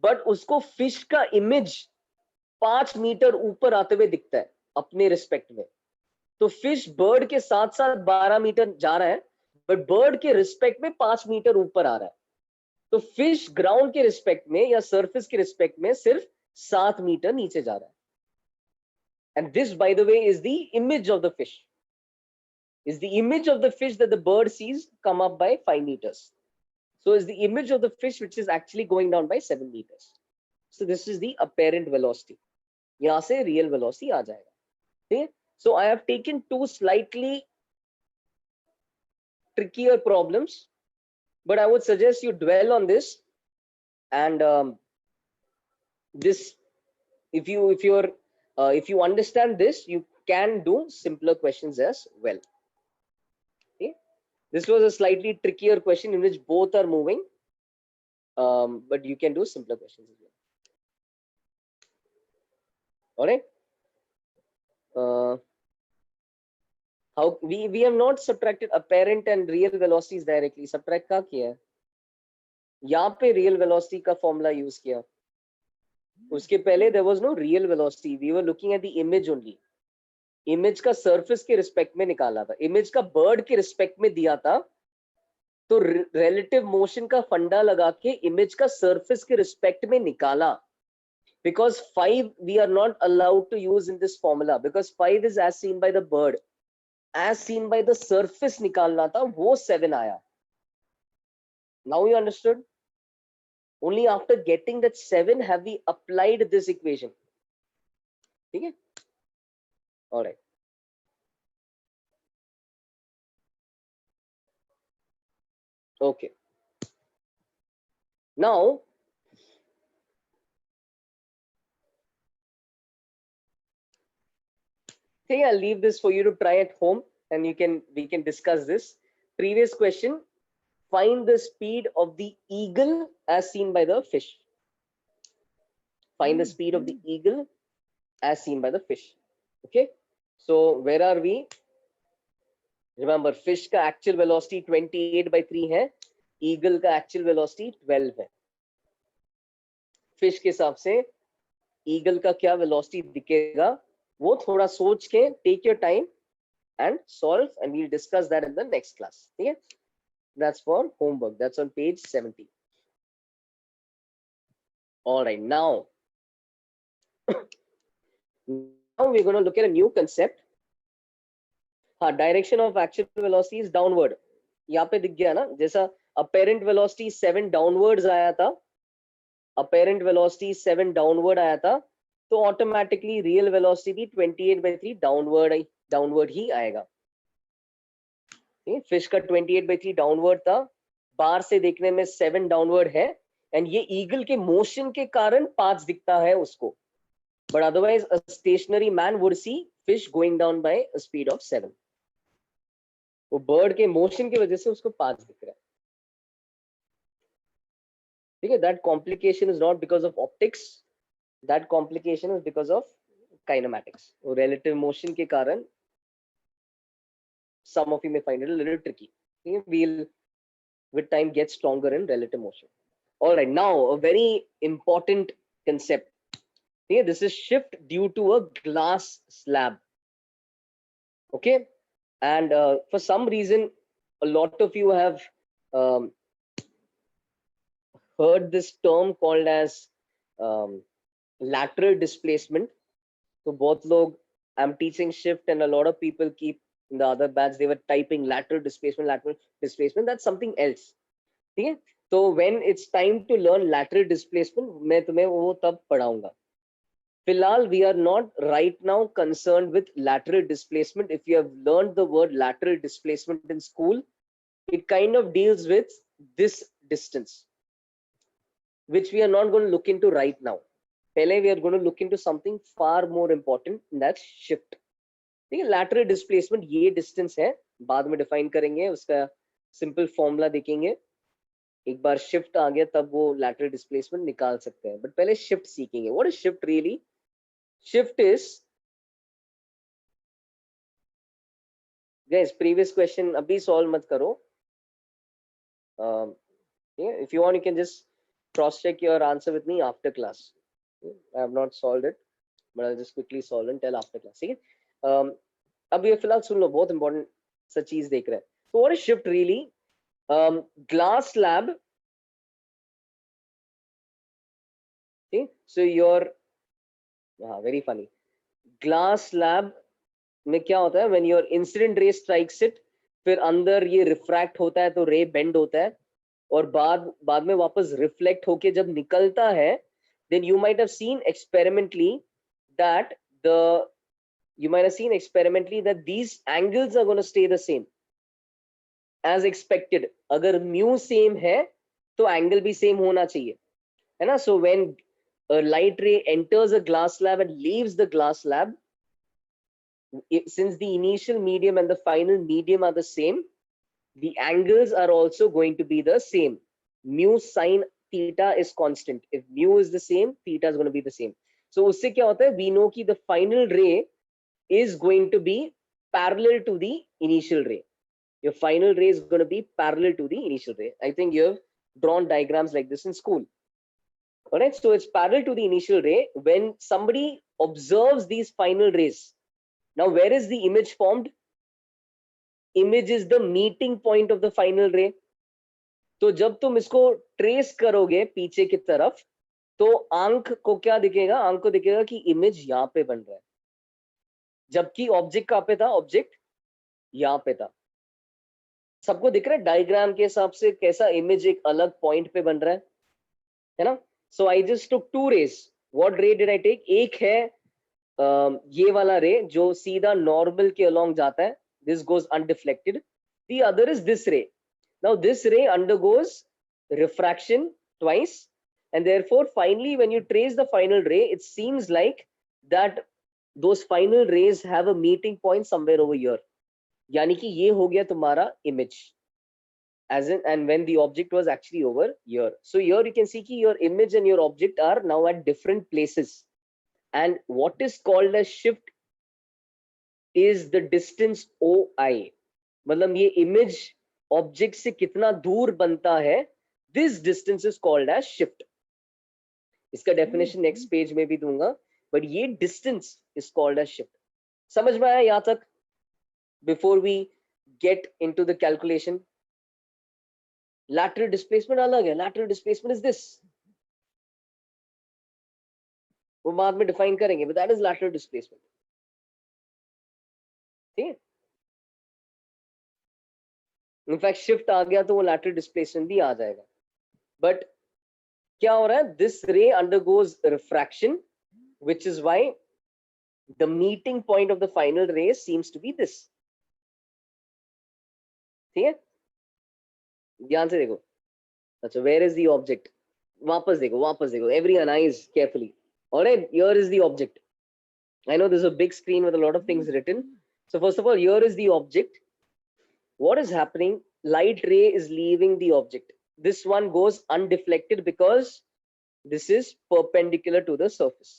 but उसको fish का image 5 metre ऊपर आते हुए दिखता है अपने रिस्पेक्ट में. तो फिश बर्ड के साथ साथ 12 मीटर जा रहा है, बट बर्ड के रिस्पेक्ट में 5 मीटर ऊपर आ रहा है। तो फिश ग्राउंड के रिस्पेक्ट में या सरफेस के रिस्पेक्ट में सिर्फ 7 मीटर नीचे जा रहा है। And this by the way is the image of the fish, is the image of the fish that the bird sees come up by 5 meters. So is the image of the fish which is actually going down by 7 meters. So this is the apparent velocity. यहाँ से real velocity आ जाएगा. ठीक है? So I have taken two slightly trickier problems, but I would suggest you dwell on this, and this if you understand this, you can do simpler questions as well. This was a slightly trickier question in which both are moving, but you can do simpler questions as well. All right. How we have not subtracted apparent and real velocities directly. Subtract का किया है? यहाँ पे real velocity का formula use किया. उसके पहले there was no real velocity. We were looking at the image only. Image का surface के respect में निकाला था. Image का bird के respect में दिया था. तो relative motion का फंडा लगा के इमेज का सरफेस के रिस्पेक्ट में निकाला. Because 5 we are not allowed to use in this formula, because 5 is as seen by the bird, as seen by the surface निकालना था, वो 7 आया. Now you understood? Only after getting that 7 have we applied this equation. ठीक है? All right. Okay. Now, okay, I'll leave this for you to try at home, and we can discuss this. Previous question: find the speed of the eagle as seen by the fish. Find the speed of the eagle as seen by the fish. Okay. So where are we? Remember, fish का actual velocity 28/3 है, eagle का actual velocity 12 है. Fish के हिसाब से eagle का क्या velocity दिखेगा, वो थोड़ा सोच के take your time and solve, and we'll discuss that in the next class. ठीक है? That's for homework. That's on page 70. All right, now we're going to look at a new concept. Direction of actual velocity is downward. यहाँ पे दिख गया ना, जैसा apparent velocity 7 downwards आया था, apparent velocity 7 downward आया था, तो automatically real velocity भी 28/3 downward ही आएगा. फिश का 28/3 डाउनवर्ड था, बाहर से देखने में 7 डाउनवर्ड है, एंड ये ईगल के मोशन के कारण 5 दिखता है उसको, but otherwise a stationary man would see fish going down by a speed of 7. वो बर्ड के मोशन की वजह से उसको 5 दिख रहा है. ठीक है? That complication is not because of optics, that complication is because of kinematics. वो रिलेटिव मोशन के कारण some of you may find it a little tricky. Okay? We'll with time get stronger in relative motion. All right, now a very important concept. Okay, this is shift due to a glass slab. Okay, and for some reason a lot of you have heard this term called as lateral displacement. So both log, I'm teaching shift, and a lot of people keep in the other batch they were typing lateral displacement. That's something else. ठीक है? तो when it's time to learn lateral displacement, मैं तुम्हें वो तब पढ़ाऊंगा. फिलहाल we are not right now concerned with lateral displacement. If you have learned the word lateral displacement in school, it kind of deals with this distance, which we are not going to look into right now. पहले we are going to look into something far more important, and that's shift. ठीक है? lateral displacement ये distance है, बाद में define करेंगे, उसका simple formula देखेंगे. एक बार shift आ गया तब वो lateral displacement निकाल सकते हैं, but पहले shift सीखेंगे. What is shift really? Shift is, guys, previous question अभी solve मत करो. If you want, you can just cross check your answer with me after class. I have not solved it, but I'll just quickly solve and tell after class. ठीक है? अब ये फिलहाल सुन लो, बहुत important सा चीज देख रहे हैं. So what is shift really? Glass slab. Okay, so your very funny. Glass slab में क्या होता है? When your incident ray strikes it, फिर अंदर ये रिफ्रैक्ट होता है तो रे बेंड होता है और बाद में वापस रिफ्लेक्ट होके जब निकलता है, then you might have seen experimentally that these angles are going to stay the same as expected. अगर mu same है तो angle भी same होना चाहिए, है ना? So when a light ray enters a glass slab and leaves the glass slab, since the initial medium and the final medium are the same, the angles are also going to be the same. Mu sine theta is constant. If mu is the same, theta is going to be the same. So usse kya hota hai? We know ki the final ray is going to be parallel to the initial ray. Your final ray is going to be parallel to the initial ray. I think you have drawn diagrams like this in school. All right, so it's parallel to the initial ray. When somebody observes these final rays, now where is the image formed? Image is the meeting point of the final ray. तो जब तुम इसको trace करोगे पीछे की तरफ, तो आंख को क्या दिखेगा? आंख को दिखेगा कि इमेज यहाँ पे बन रहा है, जबकि ऑब्जेक्ट कहाँ पे था? ऑब्जेक्ट यहाँ पे था। सबको दिख रहा है डायग्राम के हिसाब से कैसा इमेज एक अलग पॉइंट पे बन रहा है ना? So I just took two rays. What ray did I take? एक है ये वाला रे जो सीधा नॉर्मल के अलोंग जाता है, this goes undeflected. The other is this ray. Now this ray undergoes refraction twice, and therefore finally when you trace the final ray, it seems like that those final rays have a meeting point somewhere over here. यानी कि ये हो गया तुम्हारा image, as in, and when the object was actually over here. So here you can see कि your image and your object are now at different places, and what is called as shift is the distance OI. मतलब ये image object से कितना दूर बनता है, this distance is called as shift. इसका definition next page में भी दूंगा, but ये distance is called as shift. समझ में आया यहाँ तक? Before we get into the calculation, lateral displacement अलग है. Lateral displacement is this. वो बाद में define करेंगे, but that is lateral displacement. ठीक है? इनफैक्ट शिफ्ट आ गया तो वो लैटरल डिस्प्लेसमेंट भी आ जाएगा. बट क्या हो रहा है? दिस रे undergoes refraction, which is why the meeting point of the final रे सीम्स टू बी दिस. ठीक है, ध्यान से देखो. अच्छा, वेयर इज द ऑब्जेक्ट? वापस देखो, every analyse carefully. Alright, here is the object. I know this is a big screen with a lot of things written. So first of all, here is the object. What is happening? Light ray is leaving the object. This one goes undeflected because this is perpendicular to the surface.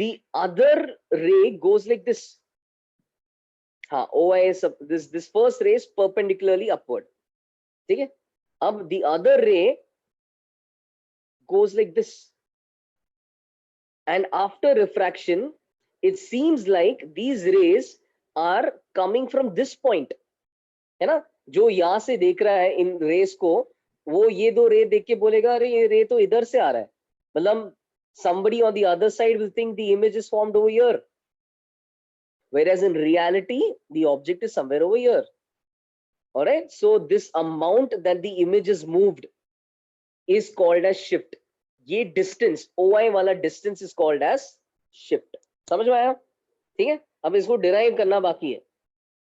The other ray goes like this. OI is this first ray is perpendicularly upward. ठीक है? अब the other ray goes like this. And after refraction, it seems like these rays are coming from this point. है ना? जो यहाँ से देख रहा है इन रेस को, वो ये दो रे देख के बोलेगा अरे ये रे तो इधर से आ रहा है. मतलब somebody on the other side will think the image is formed over here, whereas in reality the object is somewhere over here. All right, so this amount that the image is moved is called as shift. ये distance OI वाला distance is called as shift. समझ में आया? ठीक है, अब इसको derive करना बाकी है.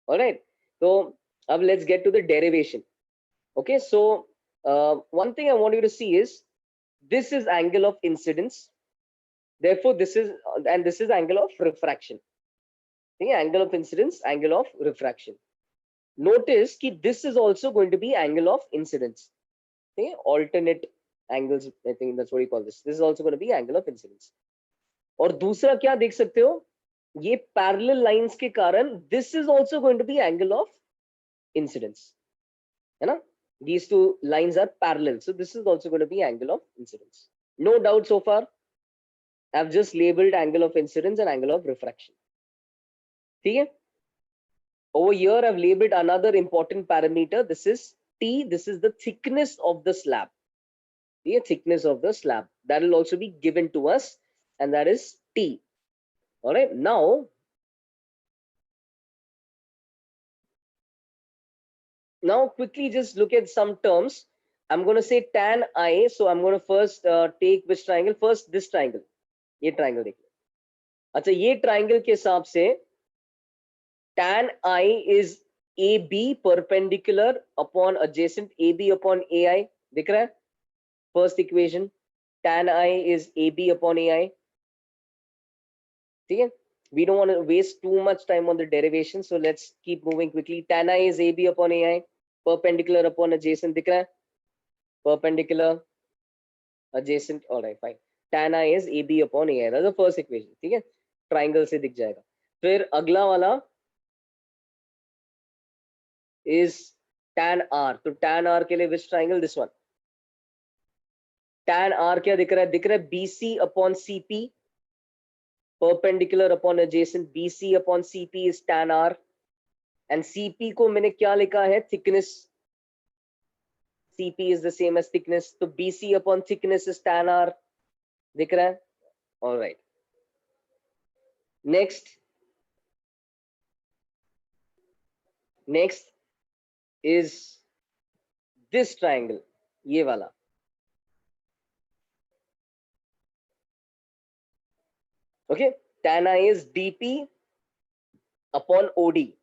All right, तो अब let's get to the derivation. Okay, so one thing I want you to see is this is angle of incidence, therefore this is and this is angle of refraction. Okay, angle of incidence, angle of refraction. Notice कि this is also going to be angle of incidence. Okay, alternate angles, I think that's what you call this. This is also going to be angle of incidence. और दूसरा क्या देख सकते हो? ये parallel lines के कारण this is also going to be angle of incidence. है ना? These two lines are parallel, so this is also going to be angle of incidence. No doubt so far. I've just labeled angle of incidence and angle of refraction. ठीक है? Over here, I've labeled another important parameter. This is T. This is the thickness of the slab. The thickness of the slab. That will also be given to us, and that is T. All right. Now quickly just look at some terms. I'm going to say tan I. So I'm going to first take which triangle? First, this triangle. ये triangle देख लो. अच्छा, ये triangle के हिसाब से tan I is AB perpendicular upon adjacent AB upon AI. दिख रहा है? First equation. Tan I is AB upon AI. ठीक है? We don't want to waste too much time on the derivation, so let's keep moving quickly. Tan I is AB upon AI, perpendicular upon adjacent. दिख रहा है? Perpendicular, adjacent. All right, fine. Tan I is AB upon AI. That's the first equation. ठीक है? Triangle से दिख जाएगा. फिर अगला वाला is tan R. तो tan R के लिए which triangle? This one. Tan R क्या दिख रहा है? दिख रहा है BC upon CP. Perpendicular upon adjacent. BC upon CP is tan R. And CP को मैंने क्या लिखा है? Thickness. CP is the same as thickness. तो BC upon thickness is tan R. दिख रहा है? All right. Next is this triangle. ये वाला. Okay. Tan I is DP upon OD.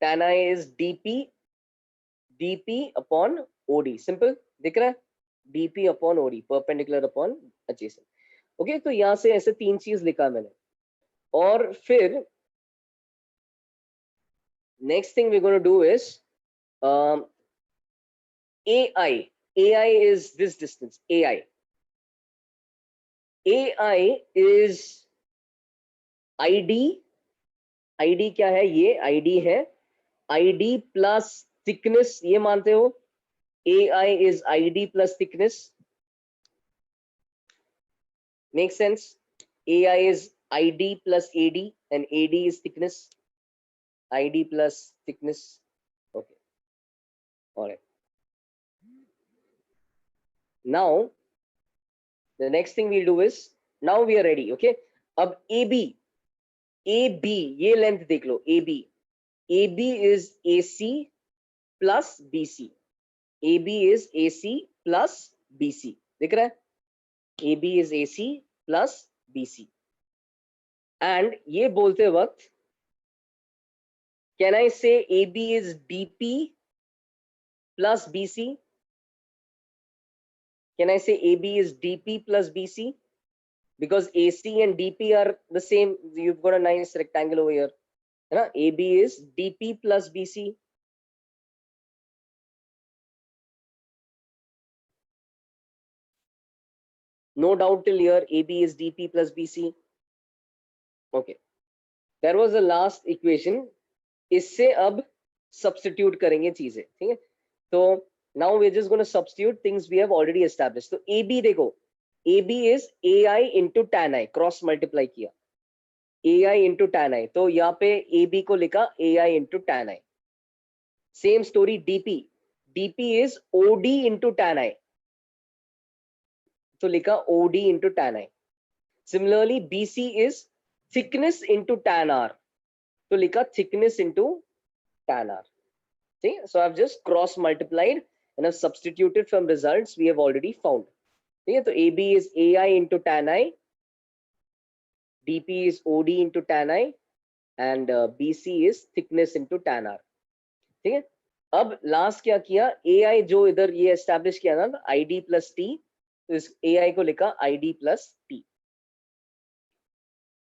Tan I is DP upon OD. Simple. दिख रहा है? DP upon OD. Perpendicular upon adjacent. Okay. तो यहां से ऐसे तीन चीज लिखा मैंने. और फिर next thing we're going to do is AI. AI is this distance. AI is ID. ID क्या है? ये ID है. ID plus thickness. ये मानते हो? AI is ID plus thickness. Makes sense? AI is ID plus AD, and AD is thickness. ID plus thickness. Okay. All right. Now, the next thing we'll do is, now we are ready. Okay. अब AB ये length देख लो. AB is AC plus BC. AB is AC plus BC. दिख रहा है? AB is AC plus BC. And ये बोलते वक्त, can I say AB is DP plus BC? Can I say AB is DP plus BC? Because AC and DP are the same. You've got a nice rectangle over here. AB is DP plus BC. No doubt till here, AB is DP plus BC. Okay. That was the last equation. इससे अब substitute करेंगे चीजें. ठीक है? तो now we're just going to substitute things we have already established. तो AB देखो. AB is AI into tan I. Cross multiply किया. AI into tan I. तो यहाँ पे AB को लिखा AI into tan I. Same story DP. DP is OD into tan I. तो लिखा OD into tan I. Similarly, BC is thickness into tan R. तो लिखा thickness into tan R. See? So I've just cross multiplied and I've substituted from results we have already found. See? So AB is AI into tan I. DP is OD into tan I. And BC is thickness into tan R. ठीक है? अब last क्या किया? AI जो इधर ये establish किया ना, ID plus T, तो इस AI को लिखा ID plus T.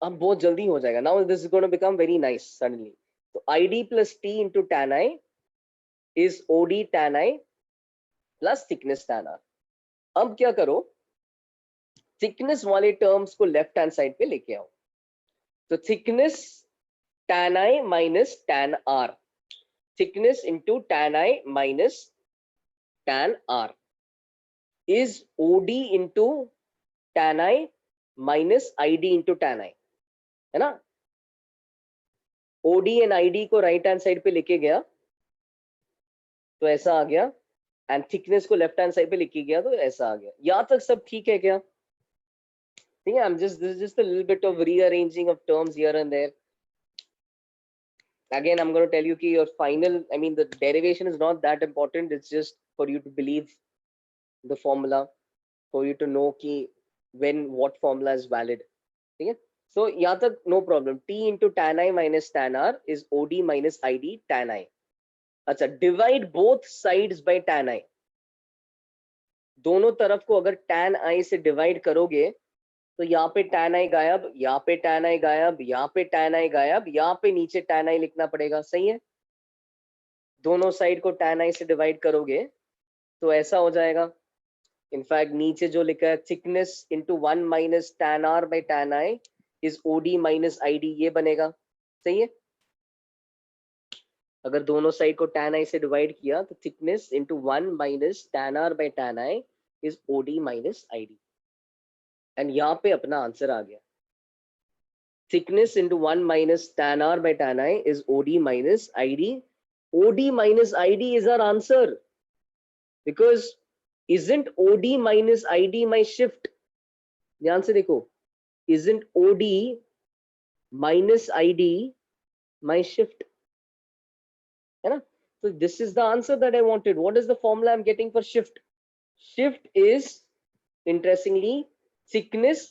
अब बहुत जल्दी हो जाएगा. Now this is going to become very nice suddenly. So ID plus T into tan I is OD tan I plus thickness tan R. अब क्या करो? थिकनेस वाले टर्म्स को लेफ्ट हैंड साइड पे लेके आओ. तो thickness tan I minus tan R. Thickness into tan I minus tan R is OD into tan I minus ID into tan I. है ना? OD एंड ID को right hand side पे लेके गया तो ऐसा आ गया, एंड थिकनेस को लेफ्ट हैंड साइड पे लिखी गया तो ऐसा आ गया। यहाँ तक सब ठीक है क्या? ठीक है, this is just a little bit of rearranging of terms here and there. Again, I'm going to tell you कि your final, I mean, the derivation is not that important. It's just for you to believe the formula, for you to know कि when what formula is valid. ठीक है, so यहाँ तक no problem. T into tan I minus tan R is OD minus ID tan I. अच्छा, divide both sides by tan I. दोनों तरफ को अगर tan I से divide करोगे तो यहाँ पे tan I गायब, यहाँ पे tan I गायब, यहाँ पे tan I गायब, यहाँ पे नीचे tan I लिखना पड़ेगा। सही है, दोनों साइड को tan I से डिवाइड करोगे तो ऐसा हो जाएगा। इनफैक्ट नीचे जो लिखा है thickness into 1 minus tan R by tan I is OD minus ID, ये बनेगा। सही है, अगर दोनों साइड को tan I से डिवाइड किया तो thickness into 1 minus tan R by tan I is OD minus ID, and यहाँ पे अपना आंसर आ गया। Thickness into 1 minus tan R by tan I is OD minus ID. OD minus ID is our answer, because isn't OD minus ID my shift? ध्यान से देखो, isn't OD minus ID my shift? है ना? So this is the answer that I wanted. What is the formula I'm getting for shift? Shift is, interestingly, thickness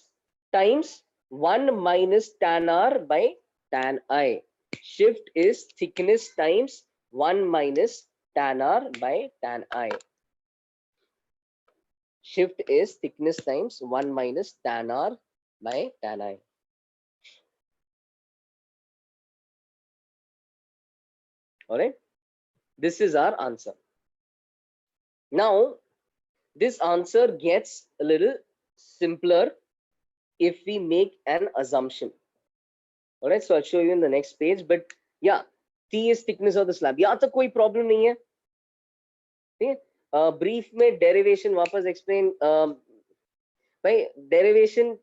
times 1 minus tan R by tan I. Shift is thickness times 1 minus tan R by tan I. Shift is thickness times 1 minus tan R by tan I. All right, this is our answer. Now, this answer gets a little simpler if we make an assumption. All right, so I'll show you in the next page, but yeah, T is thickness of the slab. यहाँ तक कोई problem नहीं है। ठीक है, brief में derivation वापस explain. भाई डेरिवेशन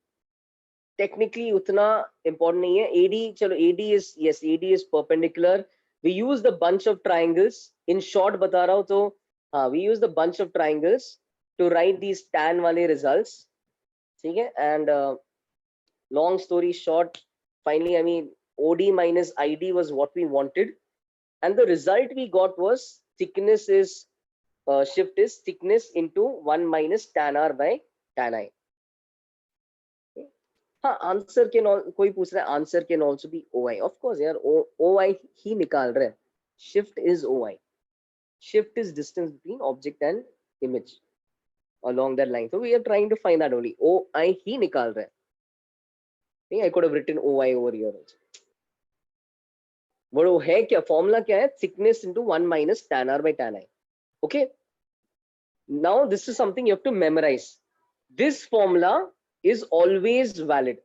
टेक्निकली उतना इंपॉर्टेंट नहीं है। एडी, चलो AD is, yes AD is perpendicular. We use the bunch of triangles, in short बता रहा हूँ तो हाँ, we use the bunch of triangles to write these tan वाले रिजल्ट्स। ठीक है, and long story short, finally I mean OD minus ID was what we wanted, and the result we got was thickness is shift is thickness into 1 minus tan R by tan I. हाँ, answer के कोई पूछ रहा है answer can also be OI। Of course यार, OI ही निकाल रहे हैं। Shift is OI, shift is distance between object and image along that line, so we are trying to find that only। OI ही निकाल रहे हैं। I could have written OI over here also, but वो है क्या, formula क्या है? Thickness into 1 minus tan R by tan I. Okay, now this is something you have to memorize. This formula is always valid।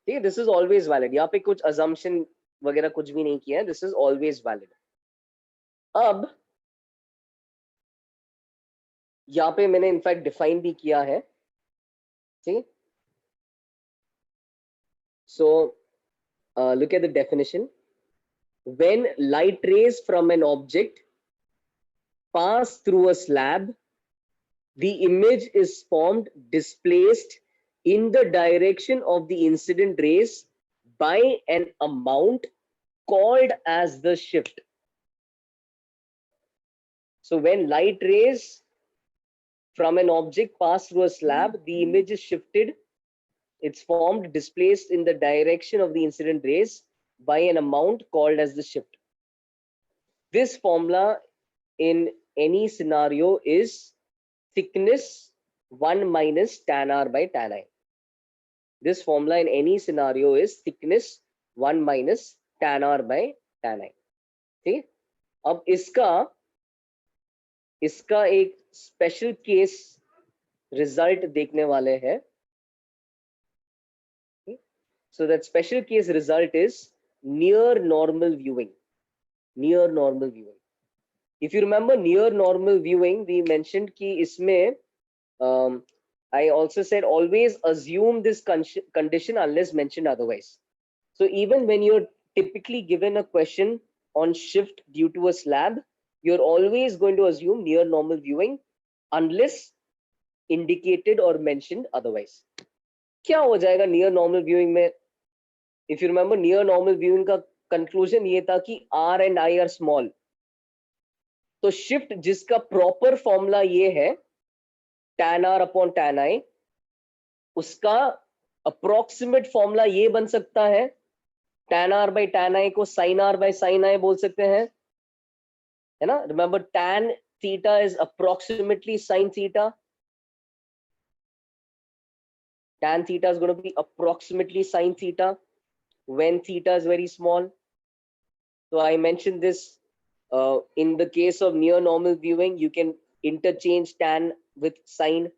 ठीक है, this is always valid. यहाँ पे कुछ assumption वगैरह कुछ भी नहीं किया है, दिस इज ऑलवेज वैलिड। अब यहाँ पे मैंने इनफैक्ट डिफाइन भी किया है। ठीक, so look at the definition. When light rays from an object pass through a slab, the image is formed displaced in the direction of the incident rays by an amount called as the shift. So when light rays from an object pass through a slab, the image is shifted, it's formed displaced in the direction of the incident rays by an amount called as the shift. This formula in any scenario is thickness 1 minus tan R by tan I. This formula in any scenario is thickness 1 minus tan R by tan I. ठीक, अब इसका एक special case result देखने वाले हैं। So that special case result is near normal viewing। Near normal viewing, if you remember near normal viewing, we mentioned कि इसमें I also said always assume this condition unless mentioned otherwise. So even when you're typically given a question on shift due to a slab, you're always going to assume near normal viewing unless indicated or mentioned otherwise. क्या हो जाएगा near normal viewing में? If you remember, near normal viewing का conclusion ये था कि R and I are small. तो shift जिसका proper formula ये है tan R upon tan I, उसका approximate formula ये बन सकता है tan R by tan I को sin R by sin I बोल सकते हैं, है ना? Remember, tan theta is approximately sin theta. Tan theta is going to be approximately sin theta when theta is very small. So I mentioned this in the case of near normal viewing, you can interchange tan with sin.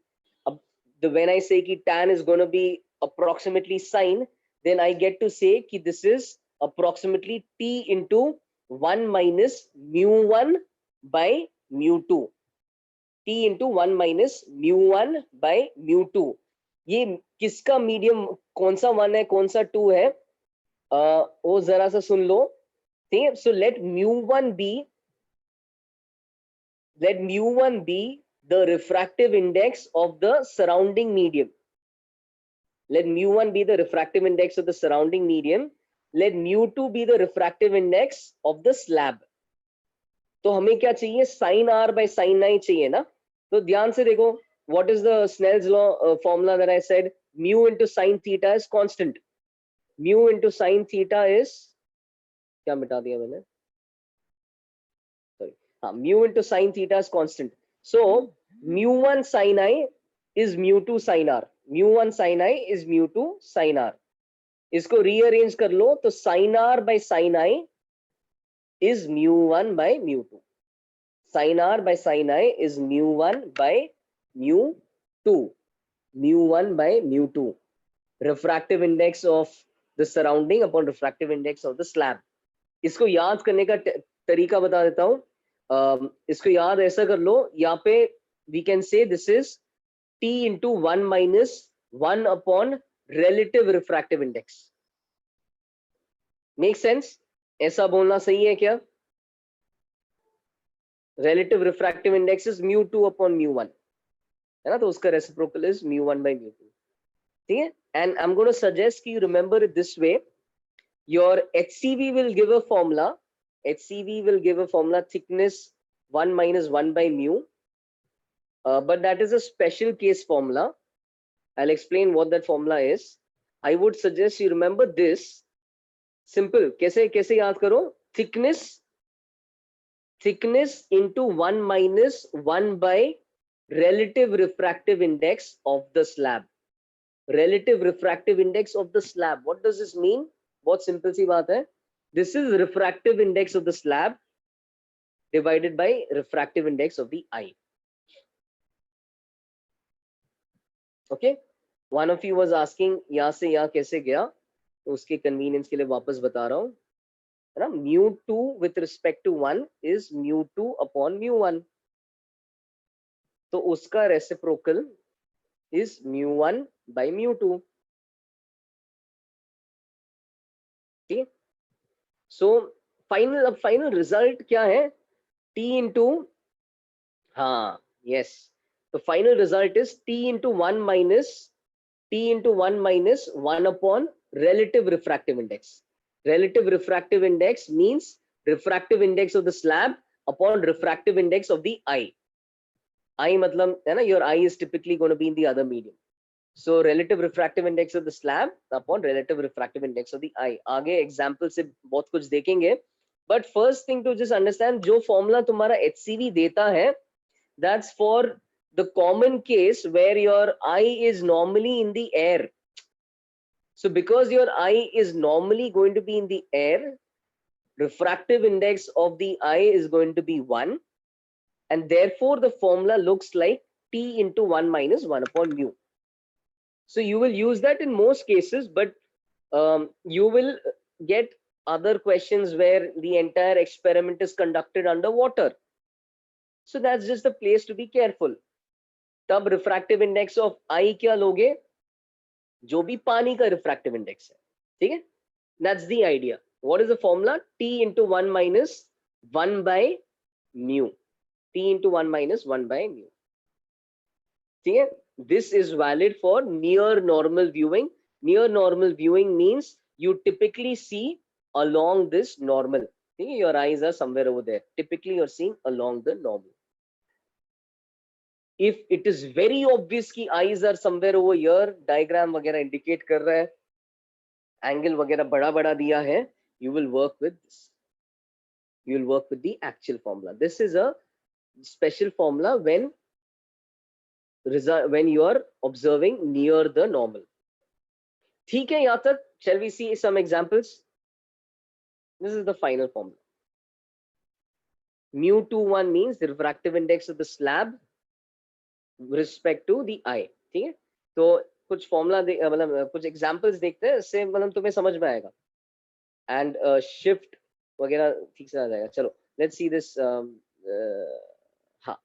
When I say ki tan is going to be approximately sin, then I get to say ki this is approximately t into 1 minus mu1 by mu2. T into 1 minus mu1 by mu2. ये किसका medium, कौन सा 1 है कौन सा 2 है, वो जरा सा सुन लो, ठीक है? So let mu1 be the refractive index of the surrounding medium. Let mu1 be the refractive index of the surrounding medium. Let mu2 be the refractive index of the slab. तो हमें क्या चाहिए? sin R by sin I चाहिए ना? तो ध्यान से देखो, what is the Snell's law formula that I said? Mu into sin theta is constant. Mu into sin theta is, क्या मिटा दिया मैंने? Sorry. Mu into sin theta is constant. So mu1 sin I is mu2 sin R. mu1 sin I is mu2 sin R. इसको rearrange कर लो तो sin R by sin I is mu1 by mu2. Sin R by sin I is mu1 by mu2. mu1 by mu2. Refractive index of the surrounding upon refractive index of the slab. इसको याद करने का तरीका बता देता हूं. इसको याद ऐसा कर लो, यहाँ पे we can say this is t into 1 minus 1 upon relative refractive index. Make sense? ऐसा बोलना सही है क्या? Relative refractive index is mu2 upon mu1, है ना? तो उसका reciprocal is mu1 by mu2. ठीक है? And I'm going to suggest you remember it this way. Your HCV will give a formula. HCV will give a formula, thickness 1 minus 1 by mu. But that is a special case formula. I'll explain what that formula is. I would suggest you remember this. Simple. कैसे याद करो? Thickness into 1 minus 1 by relative refractive index of the slab. Relative refractive index of the slab. What does this mean? बहुत simple सी बात है. This is refractive index of the slab divided by refractive index of the eye. Okay? One of you was asking यहाँ से यहाँ कैसे गया, तो उसके convenience के लिए वापस बता रहा हूँ. है ना? mu2 with respect to 1 is mu2 upon mu1. तो उसका reciprocal is mu1 by mu2. Okay? So final result क्या है? T into, yes. The final result is T into 1 minus 1 upon relative refractive index. Relative refractive index means refractive index of the slab upon refractive index of the eye. Eye मतलब है ना, your eye is typically going to be in the other medium. So relative refractive index of the slab upon relative refractive index of the eye. आगे example से बहुत कुछ देखेंगे. But first thing to just understand, जो formula तुम्हारा HCV देता है, that's for the common case where your eye is normally in the air. So because your eye is normally going to be in the air, refractive index of the eye is going to be 1, and therefore the formula looks like T into 1 minus 1 upon mu. So you will use that in most cases, but you will get other questions where the entire experiment is conducted underwater. So that's just the place to be careful. तब refractive index of eye क्या लोगे? जो भी पानी का refractive index है, ठीक है? That's the idea. What is the formula? T into 1 minus 1 by mu. T into 1 minus 1 by mu. See, this is valid for near normal viewing. Near normal viewing means you typically see along this normal. See, your eyes are somewhere over there. Typically, you're seeing along the normal. If it is very obvious कि eyes are somewhere over here, diagram वगैरह indicate कर रहा है, angle वगैरह बड़ा बड़ा दिया है, you will work with this. You will work with the actual formula. This is a special formula when you are observing near the normal. ठीक है यहाँ तक. Shall we see some examples? This is the final formula. Mu21 means the refractive index of the slab with respect to the eye. ठीक है, तो कुछ formula मतलब कुछ एग्जांपल्स देखते हैं, इससे मतलब तुम्हें समझ में आएगा. एंड शिफ्ट वगैरह ठीक से आ जाएगा. चलो लेट्स सी दिस. हाँ,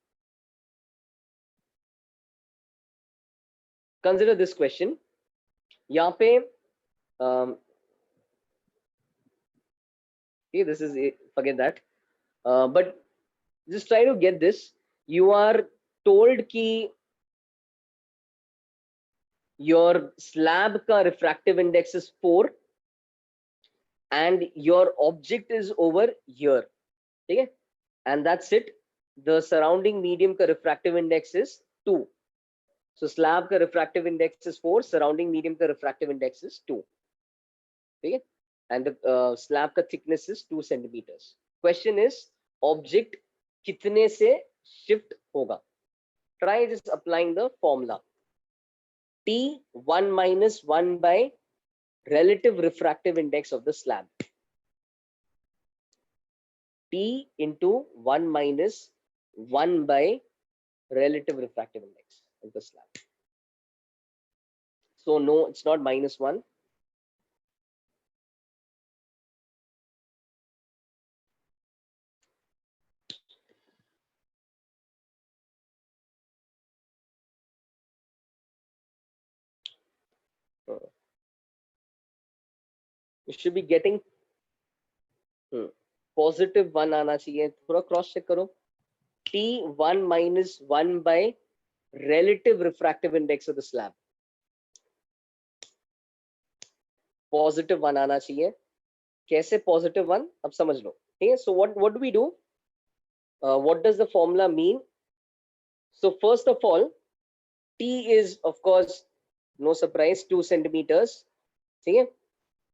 कंसिडर दिस क्वेश्चन. यहाँ पे this is forget that, but just try to get this. You are told कि your slab का refractive index is 4 and your object is over here. ठीक है, and that's it. The surrounding medium का refractive index is 2. So slab का refractive index is 4, surrounding medium का refractive index is 2. ठीक है, and the slab का thickness is 2 centimeters. Question is object कितने से shift होगा? Try just applying the formula. T 1 minus 1 by relative refractive index of the slab. T into 1 minus 1 by relative refractive index of the slab. So no, it's not minus 1. You should be getting positive 1 आना चाहिए. थोड़ा cross check करो. T 1 minus 1 by relative refractive index of the slab. Positive 1 आना चाहिए. कैसे positive 1? अब समझ लो. ठीक है, so what do we do? What does the formula mean? So first of all, T is of course no surprise 2 centimeters. ठीक है,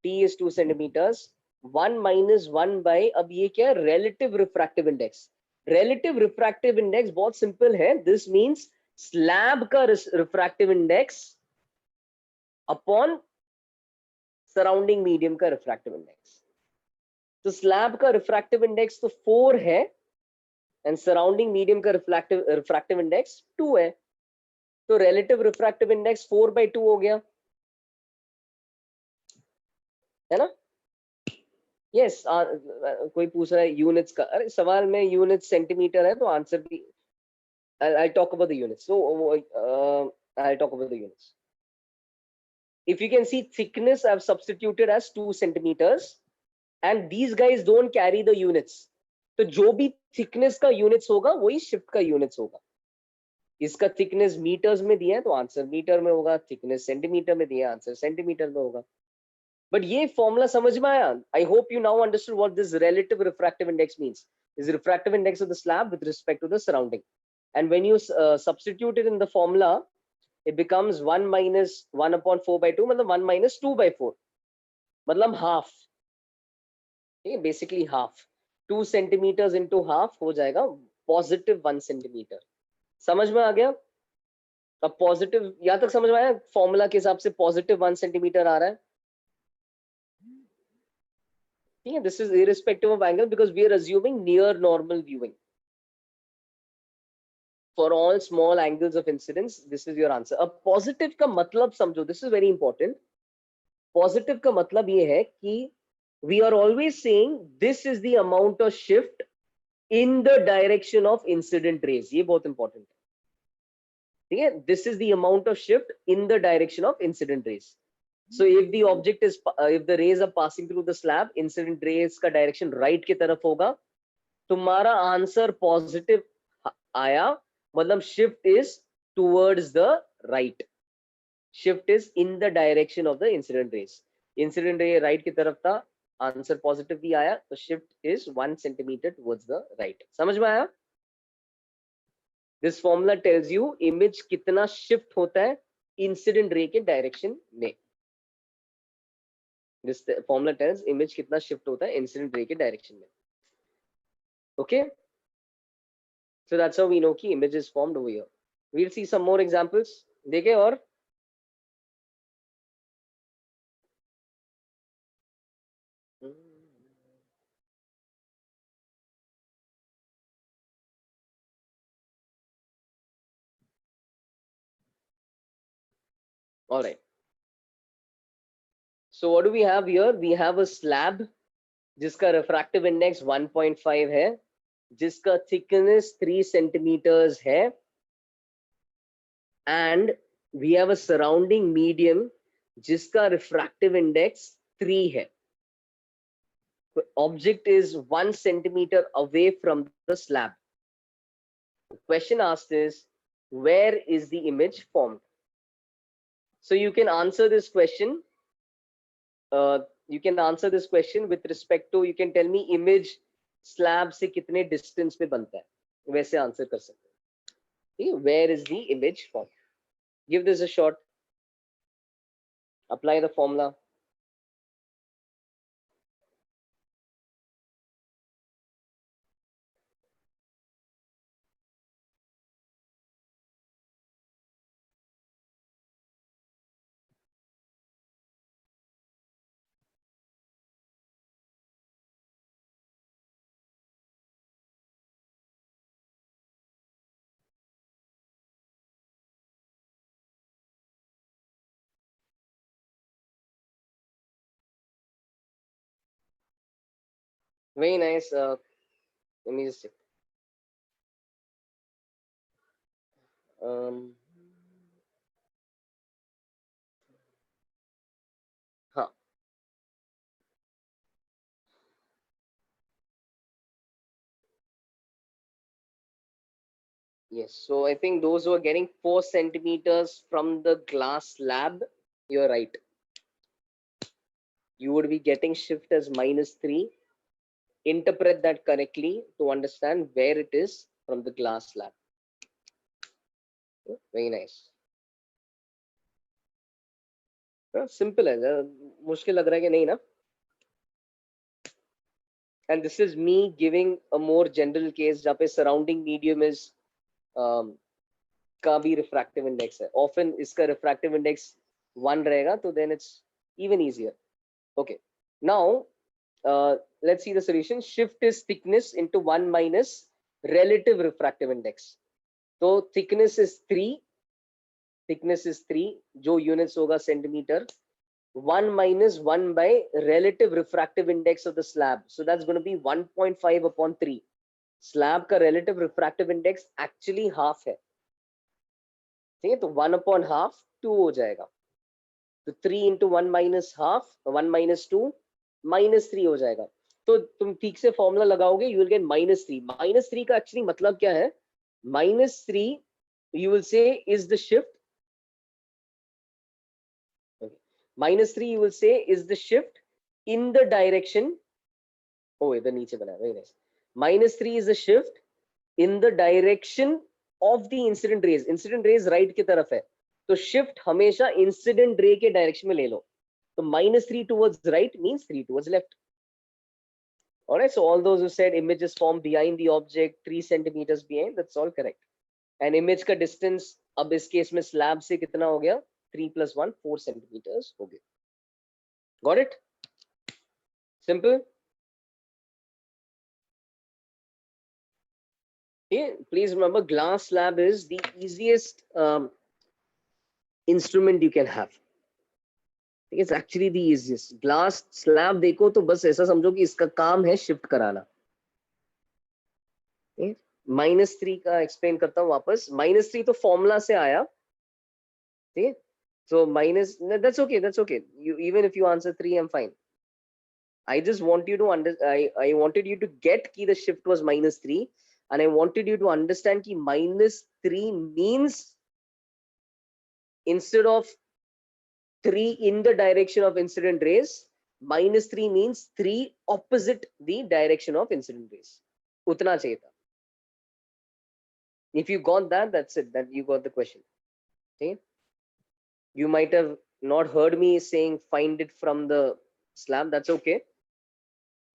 T is 2 centimeters. 1 minus 1 by, अब ये क्या है? Relative refractive index. Relative refractive index बहुत simple है. This means slab का refractive index upon surrounding medium का refractive index. तो slab का refractive index तो 4 है and surrounding medium का refractive index 2 है. तो relative refractive index 4 by 2 हो गया, है ना? यस, कोई पूछ रहा है यूनिट्स का. अरे सवाल में यूनिट सेंटीमीटर है तो आंसर भी I'll talk about the units. So I'll talk about the units. If you can see thickness, I've substituted as 2 centimeters and these guys don't carry the units. तो जो भी thickness का units होगा वही shift का units होगा. इसका thickness meters में दिया है तो आंसर मीटर में होगा, thickness सेंटीमीटर में दिया है आंसर सेंटीमीटर में होगा. But ये formula समझ में आया? I hope you now understood what this relative refractive index means. Is the refractive index of the slab with respect to the surrounding. And when you substitute it in the formula, it becomes 1 minus 1 upon 4 by 2, मतलब 1 minus 2 by 4, मतलब half. Okay, basically half. 2 centimeters into half हो जाएगा positive 1 centimeter. समझ में आ गया? अब positive यहाँ तक समझ में आया? फॉर्मूला के हिसाब से positive 1 centimeter आ रहा है. ठीक है, this is irrespective of angle because we are assuming near normal viewing. For all small angles of incidence, this is your answer. अब positive का मतलब समझो. This is very important. Positive का मतलब ये है कि we are always saying this is the amount of shift in the direction of incident rays. ये बहुत important है. ठीक है, this is the amount of shift in the direction of incident rays. So if the object is if the rays are passing through the slab, incident rays का direction right की तरफ होगा. तुम्हारा आंसर पॉजिटिव आया, मतलब shift is towards the right. Shift is in the direction of the incident rays. Incident ray right की तरफ था, आंसर पॉजिटिव भी आया, तो shift is 1 centimetre towards the right. समझ में आया? This formula tells you image कितना शिफ्ट होता है इंसिडेंट रे के डायरेक्शन में. दिस फॉर्मूला टेल्स इमेज कितना शिफ्ट होता है इंसिडेंट रे के डायरेक्शन में. Okay, so that's how we know कि image is formed over here. We'll see some more examples. देखें और all right. So what do we have here? We have a slab जिसका refractive index 1.5 है, जिसका thickness 3 centimeters है, and we have a surrounding medium जिसका refractive index 3 है. Object is 1 centimeter away from the slab. The question asked is, where is the image formed? So you can answer this question. You can answer this question with respect to, you can tell me image slab से कितने distance पे बनता है, वैसे answer कर सकते हैं. Where is the image formed? Give this a shot. Apply the formula. Very nice. Let me just check. हाँ. Yes. So I think those who are getting 4 centimeters from the glass slab, you're right. You would be getting shift as -3. Interpret that correctly to understand where it is from the glass slab. Very nice. Simple है, मुश्किल लग रहा है कि नहीं ना? And this is me giving a more general case जहाँ पे surrounding medium is का भी refractive index है. Often इसका refractive index 1 रहेगा, तो then it's even easier. Okay. Now let's see the solution. Shift is thickness into 1 minus relative refractive index. तो thickness is 3. Thickness is 3, जो units होगा centimeter. 1 minus 1 by relative refractive index of the slab. So that's going to be 1.5 upon 3. Slab का relative refractive index actually half है. ठीक है, तो 1 upon half 2 हो जाएगा. तो 3 into 1 minus half, 1 minus 2, -3 हो जाएगा. तो तुम ठीक से फॉर्मूला लगाओगे, you will get -3. -3 का एक्चुअली मतलब क्या है? -3 you will say is the shift. -3 you will say is the shift in the direction. Oh, इधर नीचे बना है. Very nice. -3 is the shift in the direction of the incident rays. Incident rays right की तरफ है, तो shift हमेशा incident ray के direction में ले लो. तो -3 towards right means 3 towards left. Alright, so all those who said image is formed behind the object 3 centimeters behind, that's all correct. And image का distance अब इस केस में slab से कितना हो गया? 3 plus 1, 4 centimeters हो गया. Got it? Simple. Okay, please remember glass slab is the easiest instrument you can have. It's actually the easiest. Glass slab देखो तो बस ऐसा समझो कि इसका काम है शिफ्ट कराना. -3 का एक्सप्लेन करता हूँ वापस. -3 तो फॉर्मूला से आया. ठीक है, So minus, no, that's okay. That's okay. You, even if you answer 3, I'm fine. I just want you to I wanted you to get key the shift was -3, and I wanted you to understand key -3 means instead of 3 in the direction of incident rays, -3 means 3 opposite the direction of incident rays. Utna chahiye tha. If you got that, that's it. That you got the question. Okay. You might have not heard me saying find it from the slab. That's okay.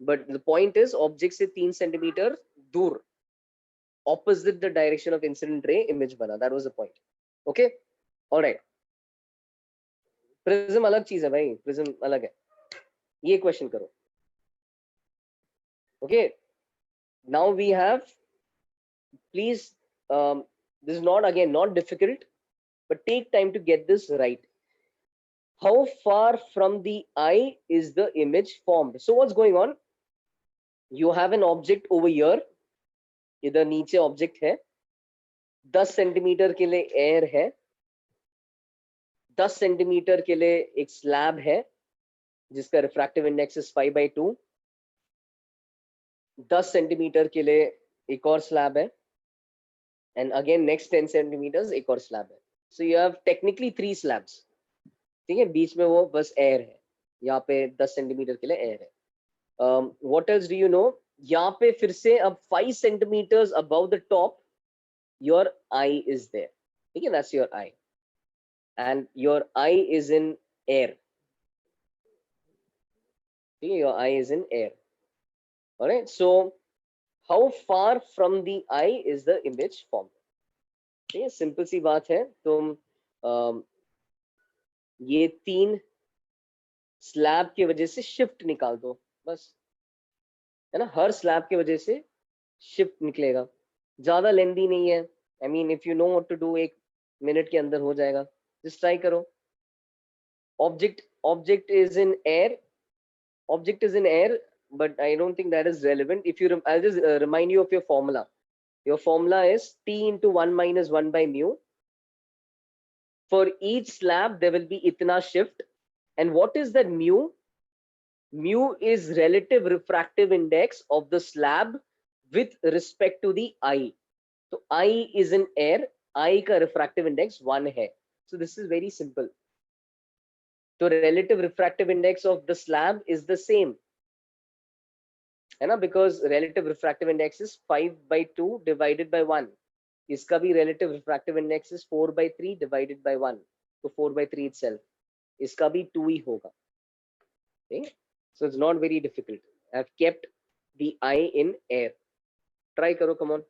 But the point is object से 3 centimeter दूर opposite the direction of incident ray image बना. That was the point. Okay. All right. Prism अलग चीज है भाई. Prism अलग है. ये question करो. Okay. Now we have, please, this is not again not difficult, but take time to get this right. How far from the eye is the image formed? So what's going on? You have an object over here. इधर नीचे object है 10 centimetre के लिए air है 10 centimetre के लिए एक slab है जिसका रिफ्रैक्टिव इंडेक्स इज 5/2 10 सेंटीमीटर के लिए एक और स्लैब है एंड अगेन नेक्स्ट 10 सेंटीमीटर्स एक और स्लैब है so you have technically 3 slabs ठीक है बीच में वो बस एयर है यहाँ पे 10 सेंटीमीटर के लिए एयर है what else do you know यहाँ पे फिर से अब 5 centimetres above the top your eye is there okay that's your eye and your eye is in air okay your eye is in air all right so how far from the eye is the image formed okay simple सी बात है तुम ये 3 slab की वजह से shift निकाल दो बस है ना हर स्लैब की वजह से शिफ्ट निकलेगा ज्यादा लेंदी नहीं है I mean if you know what to do 1 minute के अंदर हो जाएगा जस्ट ट्राई करो object is in air but I don't think that is relevant if you I'll just remind you of your formula is T into 1 minus 1 by mu for each slab there will be itna shift and what is that mu is relative refractive index of the slab with respect to the eye so eye is in air eye ka refractive index 1 hai so this is very simple so relative refractive index of the slab is the same है ना because relative refractive index is 5/2 divided by 1 इसका भी relative refractive index is 4/3 divided by 1 तो 4/3 itself इसका भी 2 ही होगा okay? So it's not very difficult I've kept the eye in air try करो come on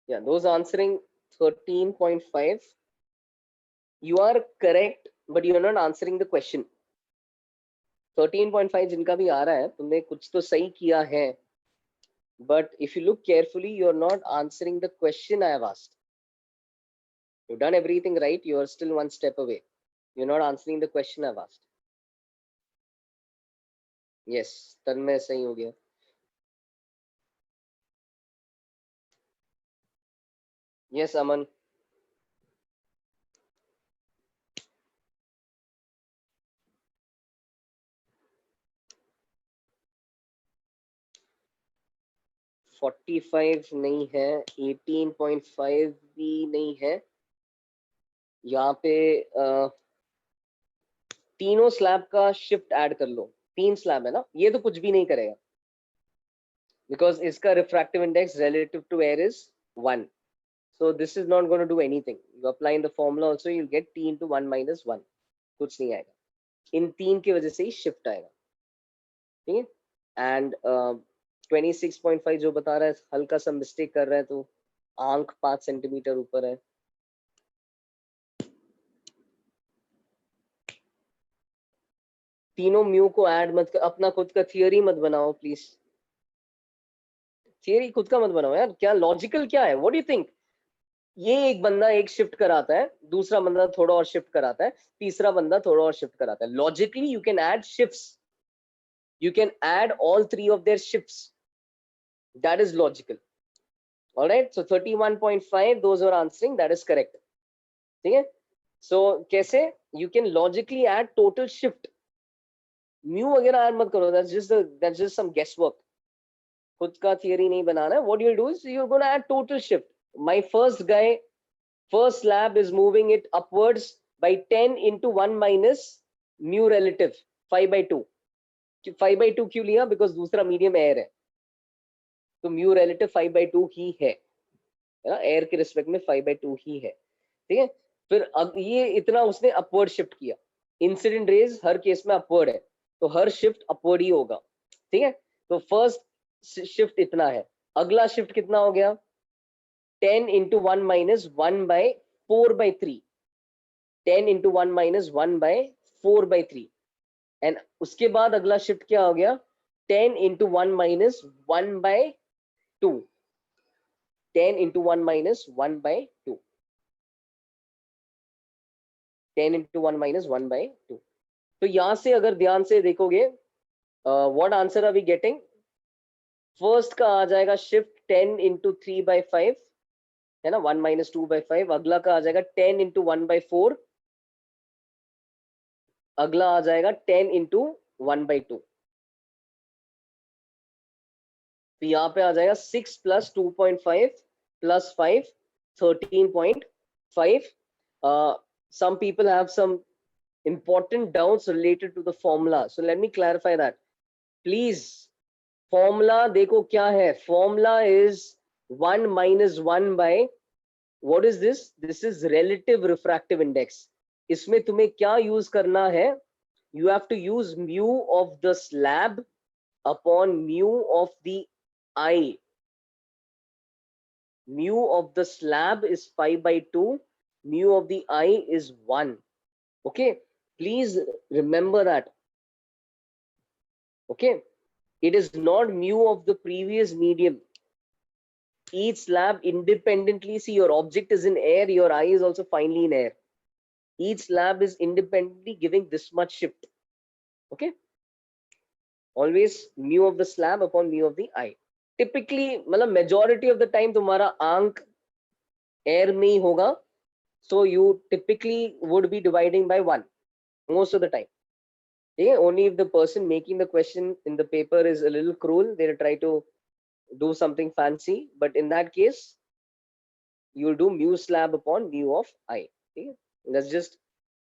yeah those answering 13.5 you are correct but you are not answering the question 13.5 जिनका भी आ रहा है तुमने कुछ तो सही किया है but if you look carefully you are not answering the question I have asked you've done everything right you are still one step away you're not answering the question I've asked yes तन्मय सही हो गया yes Aman 45 नहीं है 18.5 भी नहीं है यहाँ पे तीनों स्लैब का शिफ्ट ऐड कर लो 3 स्लैब है ना ये तो कुछ भी नहीं करेगा because इसका refractive index relative to air is 1 so this is not going to do anything you apply in the formula also you'll get T into 1 minus 1 कुछ नहीं आएगा इन 3 की वजह से ही शिफ्ट आएगा ठीक है एंड 26.5 जो बता रहा है हल्का सा मिस्टेक कर रहा है तो आंख 5 सेंटीमीटर ऊपर है तीनों म्यू को ऐड मत कर अपना खुद का थियरी मत बनाओ प्लीज थियरी खुद का मत बनाओ यार क्या लॉजिकल क्या है व्हाट डू यू थिंक ये एक बंदा एक शिफ्ट कराता है, दूसरा बंदा थोड़ा और शिफ्ट कराता है, तीसरा बंदा थोड़ा और शिफ्ट कराता है. Logically you can add shifts, you can add all three of their shifts. That is logical. All right, so 31.5, those who are answering, that is correct. ठीक है. So कैसे you can logically add total shift. Mu वगैरह add मत करो, that's just some guesswork. खुद का theory नहीं बनाना है. What you'll do is you're going to add total shift. My first guy, first slab is moving it upwards by 10 into 1 minus mu relative 5/2. 5/2 क्यों लिया? Because दूसरा medium air है, तो mu relative 5/2 ही है ना, एयर के रिस्पेक्ट में 5/2 ही है. ठीक है. फिर अब ये इतना उसने अपवर्ड शिफ्ट किया. इंसिडेंट रेज हर केस में अपवर्ड है, तो हर शिफ्ट अपवर्ड ही होगा. ठीक है. तो फर्स्ट शिफ्ट इतना है. अगला शिफ्ट कितना हो गया? 10 into 1 minus 1/4/3. 10 into 1 minus 1/4/3. And उसके बाद अगला शिफ्ट क्या हो गया? 10 into 1 minus 1/2. 10 into 1 minus 1/2. 10 into 1 minus 1/2. तो यहां से अगर ध्यान से देखोगे, what answer are we getting? First का आ जाएगा शिफ्ट 10 into 3/5 है ना, 1 minus 2/5. अगला का आ जाएगा 10 into 1/4. अगला आ जाएगा 10 into 1/2. तो यहाँ पे आ जाएगा 6 plus 2.5 plus 5, 13.5. Some people have some important doubts related to the formula, so let me clarify that. Please, formula देखो क्या है? Formula is 1 minus 1 by, what is this? This is relative refractive index. इसमें तुम्हें क्या use करना है? You have to use mu of the slab upon mu of the eye. Mu of the slab is 5/2, mu of the eye is 1. Okay, please remember that. Okay, it is not mu of the previous medium. Each slab independently, see, your object is in air, your eye is also finely in air. Each slab is independently giving this much shift. Okay, always mu of the slab upon mu of the eye. Typically, मतलब majority of the time तुम्हारा आंख air में ही होगा, so you typically would be dividing by 1 most of the time. Yeah, only if the person making the question in the paper is a little cruel, they'll try to do something fancy, but in that case you'll do mu slab upon mu of I. Okay? That's just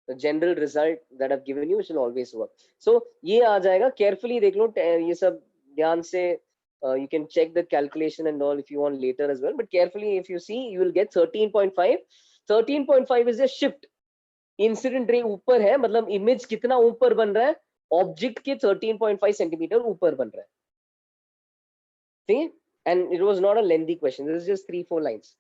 the general result that I've given you, which will always work. So ये आ जाएगा, carefully देख लो, ये सब ध्यान से, you can check the calculation and all if you want later as well, but carefully if you see, you will get 13.5. 13.5 is a shift. Incident ray ऊपर है, मतलब इमेज कितना ऊपर बन रहा है? ऑब्जेक्ट के 13.5 सेंटीमीटर ऊपर बन रहा है. ठीक है. And it was not a lengthy question, this is just 3-4 lines.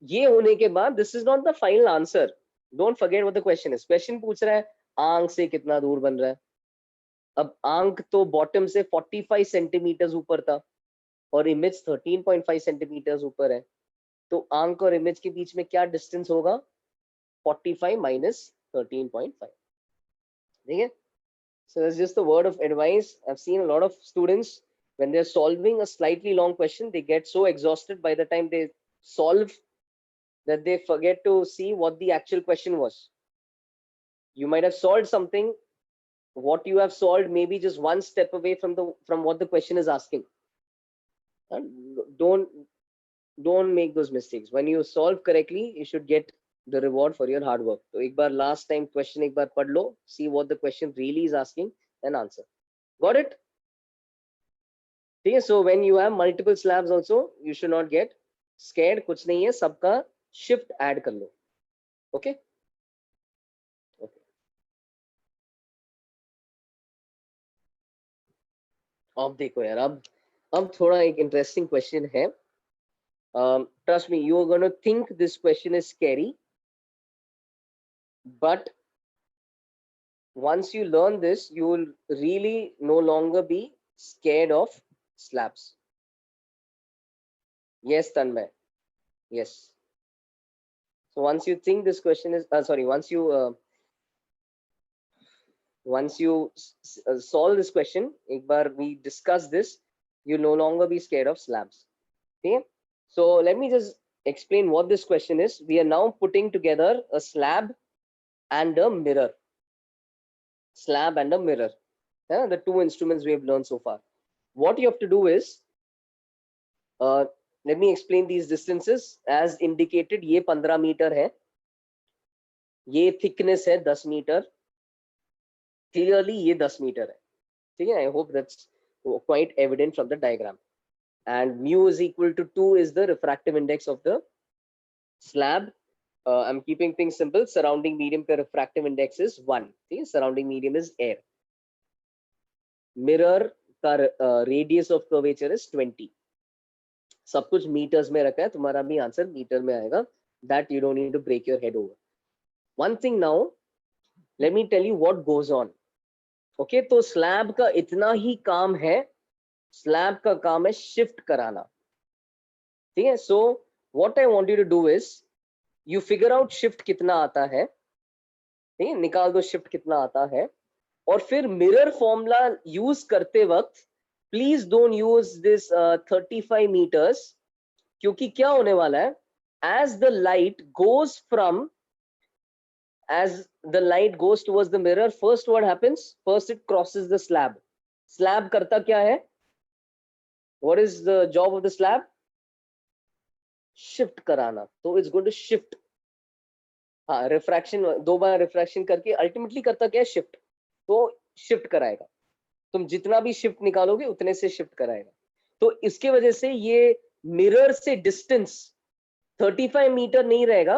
ये होने के बाद this is not the final answer. Don't forget what the question is. Question पूछ रहा है आंख से कितना दूर बन रहा है. अब आंख तो बॉटम से 45 सेंटीमीटर ऊपर था और इमेज 13.5 सेंटीमीटर ऊपर है, तो आंख और इमेज के बीच में क्या डिस्टेंस होगा? 45 minus 13.5. ठीक है. So that's just the word of advice. I've seen a lot of students, when they're solving a slightly long question, they get so exhausted by the time they solve that they forget to see what the actual question was. You might have solved something. What you have solved may be just one step away from what the question is asking. And don't make those mistakes. When you solve correctly, you should get the reward for your hard work. So एक बार last time question एक बार पढ़ लो, see what the question really is asking and answer. Got it? ठीक है. So when you have multiple slabs also, you should not get scared. कुछ नहीं है, सबका shift add कर लो. Okay? Okay. अब देखो यार, अब थोड़ा एक interesting question है. Trust me, you are going to think this question is scary, but once you learn this, you will really no longer be scared of slabs. Yes, Tanmay. Yes. So once you think this question is sorry, once you solve this question, एक बार we discuss this, you no longer be scared of slabs. Okay, so let me just explain what this question is. We are now putting together a slab and a mirror. Slab and a mirror, the two instruments we have learned so far. What you have to do is, let me explain these distances as indicated. ये 15 metre है, ये thickness है 10 metre, clearly ये 10 metre है, ठीक है? I hope that's quite evident from the diagram. And mu is equal to 2 is the refractive index of the slab. I'm keeping things simple. Surrounding medium का refractive index is 1. ठीक है? Surrounding medium is air. Mirror का radius of curvature is 20. सब कुछ meters में रखा है, तुम्हारा भी आंसर मीटर में आएगा. That you don't need to break your head over. One thing now, let me tell you what goes on. Okay, तो slab का इतना ही काम है, slab का काम है shift कराना. ठीक है? So what I want you to do is, you figure out shift कितना आता है, ठीक है? निकाल दो shift कितना आता है, और फिर mirror formula use करते वक्त please don't use this 35 meters, क्योंकि क्या होने वाला है, as the light goes towards the mirror, first what happens? First it crosses the slab. Slab करता क्या है? What is the job of the slab? Shift कराना. So it's going to shift. हाँ, रिफ्रैक्शन, दो बार रिफ्रैक्शन करके ultimately करता क्या है? शिफ्ट. तो शिफ्ट कराएगा. तुम जितना भी शिफ्ट निकालोगे उतने से शिफ्ट कराएगा. तो इसके वजह से ये मिरर से डिस्टेंस 35 मीटर नहीं रहेगा.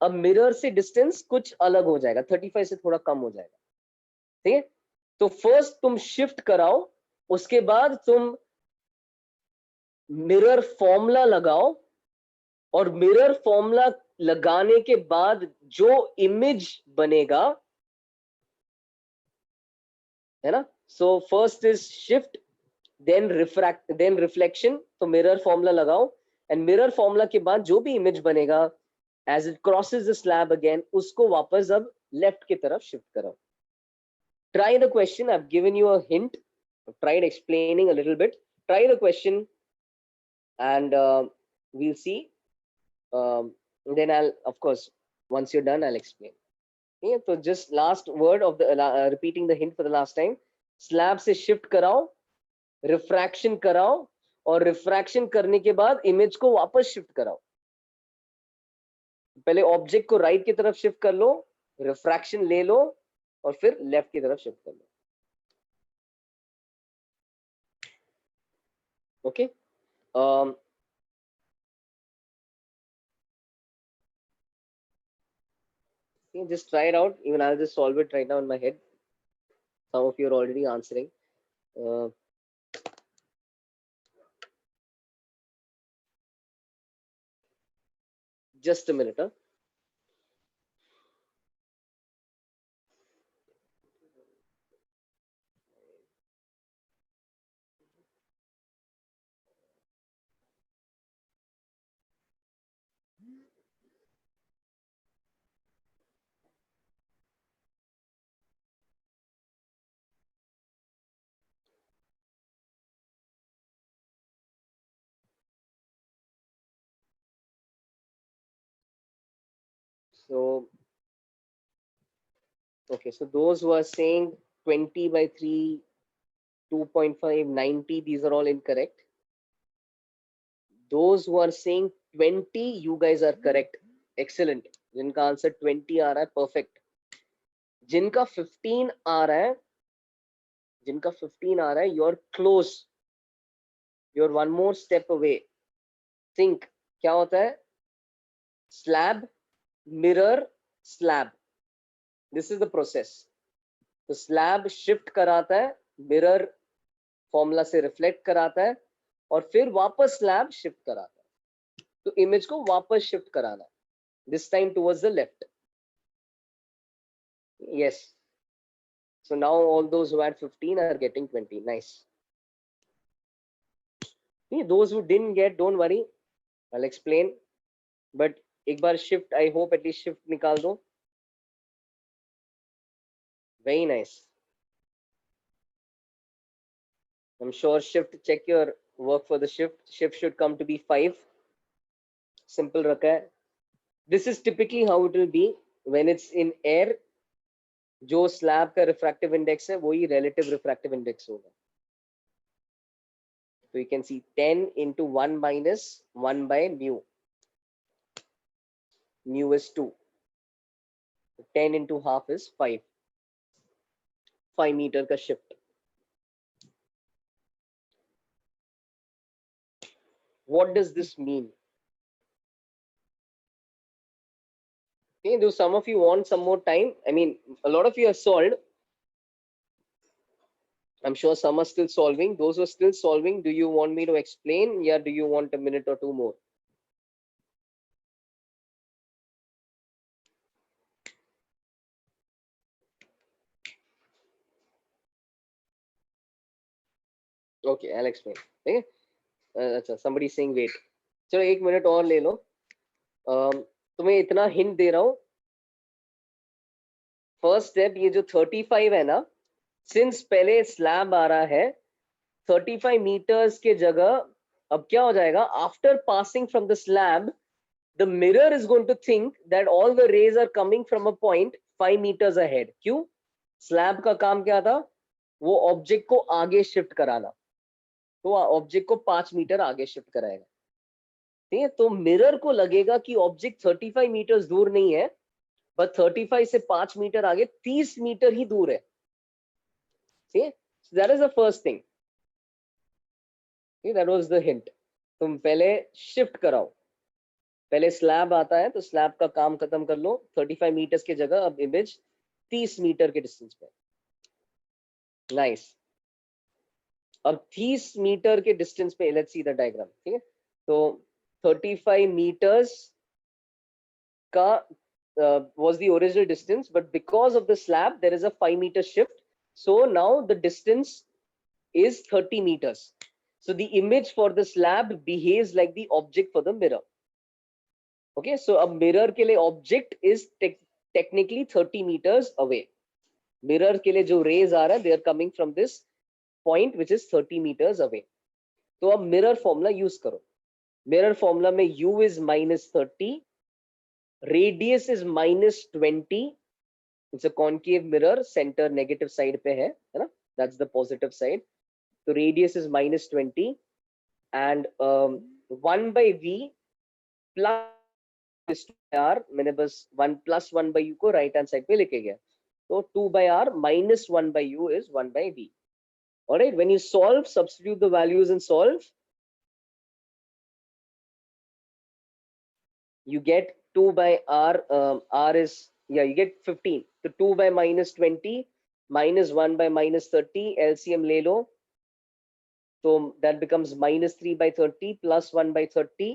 अब मिरर से डिस्टेंस कुछ अलग हो जाएगा, 35 से थोड़ा कम हो जाएगा. ठीक है? तो फर्स्ट तुम शिफ्ट कराओ, उसके बाद तुम मिरर फॉर्मूला लगाओ, और मिरर फॉर्मूला लगाने के बाद जो इमेज बनेगा, है ना? So first is shift, then reflection. तो मिरर फॉर्मूला लगाओ, एंड मिरर फॉर्मूला के बाद जो भी इमेज बनेगा as it crosses the slab again, उसको वापस अब लेफ्ट की तरफ शिफ्ट करो. Try the question. I have given you a hint. Tried explaining a little bit. Try the question and we'll see. Then I'll, of course, once you're done, I'll explain. Yeah, so just last word of the repeating the hint for the last time. Slab से shift कराओ, refraction कराओ, और refraction करने के बाद image को वापस shift कराओ. पहले object को right की तरफ shift कर लो, refraction ले लो, और फिर left की तरफ shift कर लो. Okay. Just try it out. Even I'll just solve it right now in my head. Some of you are already answering. Just a minute. Huh? So, okay, so those who are saying 20 by 3, 2.5, 90, these are all incorrect. Those who are saying 20, you guys are correct. Excellent. जिनका answer 20 आ रहा है, perfect. जिनका 15 आ रहा है, you're close. You're one more step away. Think, क्या होता है? Slab, mirror, slab. This is the process. तो स्लैब शिफ्ट कराता है, मिरर फॉर्मूला से रिफ्लेक्ट कराता है, और फिर वापस स्लैब शिफ्ट कराता है. तो इमेज को वापस शिफ्ट कराना है, this time towards the left. Yes. So now all those who had 15 are getting 20. Nice. Those who didn't get, don't worry, I'll explain. But एक बार shift, I hope at least shift निकाल दो. Very nice. I'm sure shift, check your work for the shift. Shift should come to be 5. Simple रखा है. This is typically how it will be when it's in air. जो slab का refractive index है वही relative refractive index होगा. So you can see 10 into 1 minus 1 by mu. Mu is 2. 10 into half is 5. 5 meter का shift. What does this mean? Okay, do some of you want some more time? I mean, a lot of you have solved. I'm sure some are still solving. Those who are still solving, do you want me to explain? Yeah, do you want a minute or two more? Okay, I'll explain. Okay. Somebody saying wait. चलो एक minute और ले लो. तुम्हें इतना hint दे रहा हूँ. First step ये जो 35 है ना, सिंस पहले स्लैब आ रहा है 35 मीटर्स के जगह अब क्या हो जाएगा, after passing from the slab the mirror is going to think that all the rays are coming from a point 5 metres ahead. क्यों? स्लैब का काम क्या था? वो ऑब्जेक्ट को आगे शिफ्ट कराना. तो ऑब्जेक्ट को 5 मीटर आगे शिफ्ट कराएगा. ठीक है, तो मिरर को लगेगा कि ऑब्जेक्ट 35 मीटर दूर नहीं है, बट 35 से 5 मीटर आगे 30 मीटर ही दूर है. ठीक है, that is the first thing. That was the hint. तुम पहले शिफ्ट कराओ. पहले स्लैब आता है तो स्लैब का काम खत्म कर लो. 35 मीटर्स की जगह अब इमेज 30 मीटर के डिस्टेंस पे. नाइस. अब 30 मीटर के डिस्टेंस पे लेट्स सी द डायग्राम. ठीक है, तो 35 meters का was the original distance, but because of the slab there is a 5 meter shift, so now the distance is 30 meters. So the image for the slab behaves like the object for the mirror. Okay, so a mirror के लिए object is technically 30 meters away. Mirror के लिए जो rays आ रहा है they are coming from this point which is 30 meters away. तो अब mirror formula use करो. Mirror formula में u is -30, radius is -20. It's a concave mirror, center negative side पे है ना? That's the positive side. So radius is -20 and 1 by v plus r. मैंने बस 1 plus 1 by u को right hand side पे लिखे गया. So 2 by r minus 1 by u is 1 by v. All right. When you solve, substitute the values and solve. You get 2 by r. R is, yeah, you get 15. So 2 by -20 minus 1 by -30. LCM ले लो. So that becomes -3 by 30 plus 1 by 30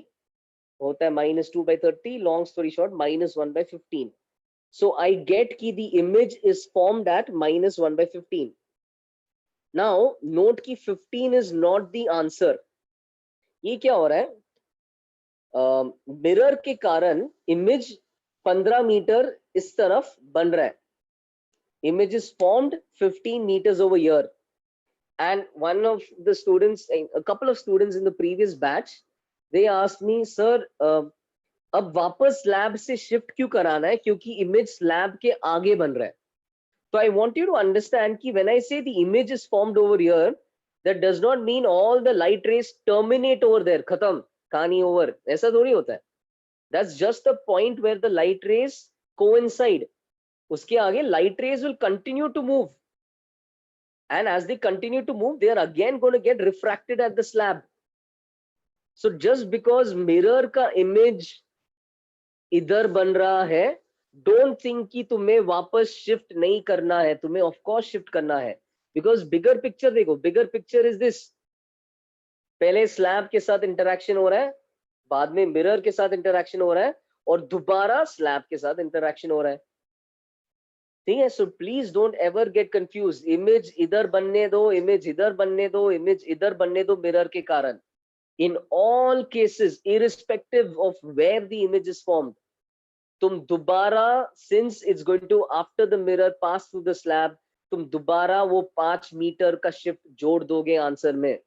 होता है -2 by 30. Long story short, -1 by 15. So I get कि the image is formed at -1 by 15. Now note कि 15 is not the answer. ये क्या हो रहा है? मिरर के कारण इमेज 15 मीटर इस तरफ बन रहा है. Image is formed 15 meters over here. And one of the students, a couple of students in the previous batch, they asked me, sir, अब वापस स्लैब से शिफ्ट क्यों कराना है, क्योंकि इमेज स्लैब के आगे बन रहा है. So I want you to understand कि when I say the image is formed over here, that does not mean all the light rays terminate over there. खत्म, कहानी ओवर, ऐसा थोड़ी होता है. That's just the point where the light rays coincide. उसके आगे light rays will continue to move, and as they continue to move, they are again going to get refracted at the slab. So just because mirror का image इधर बन रहा है, don't think कि तुम्हें वापस shift नहीं करना है. तुम्हें of course shift करना है, because bigger picture देखो. Bigger picture is this. पहले स्लैब के साथ इंटरेक्शन हो रहा है, बाद में मिरर के साथ इंटरेक्शन हो रहा है, और दोबारा स्लैब के साथ इंटरेक्शन हो रहा है. ठीक है, so please don't ever get confuse. Image इधर बनने दो, इमेज इधर बनने दो, इमेज इधर बनने दो मिरर के कारण. In all cases, irrespective of where the image is formed, तुम दोबारा, since it's going to after the mirror pass through the slab, तुम दोबारा वो 5 मीटर का शिफ्ट जोड़ दोगे आंसर में,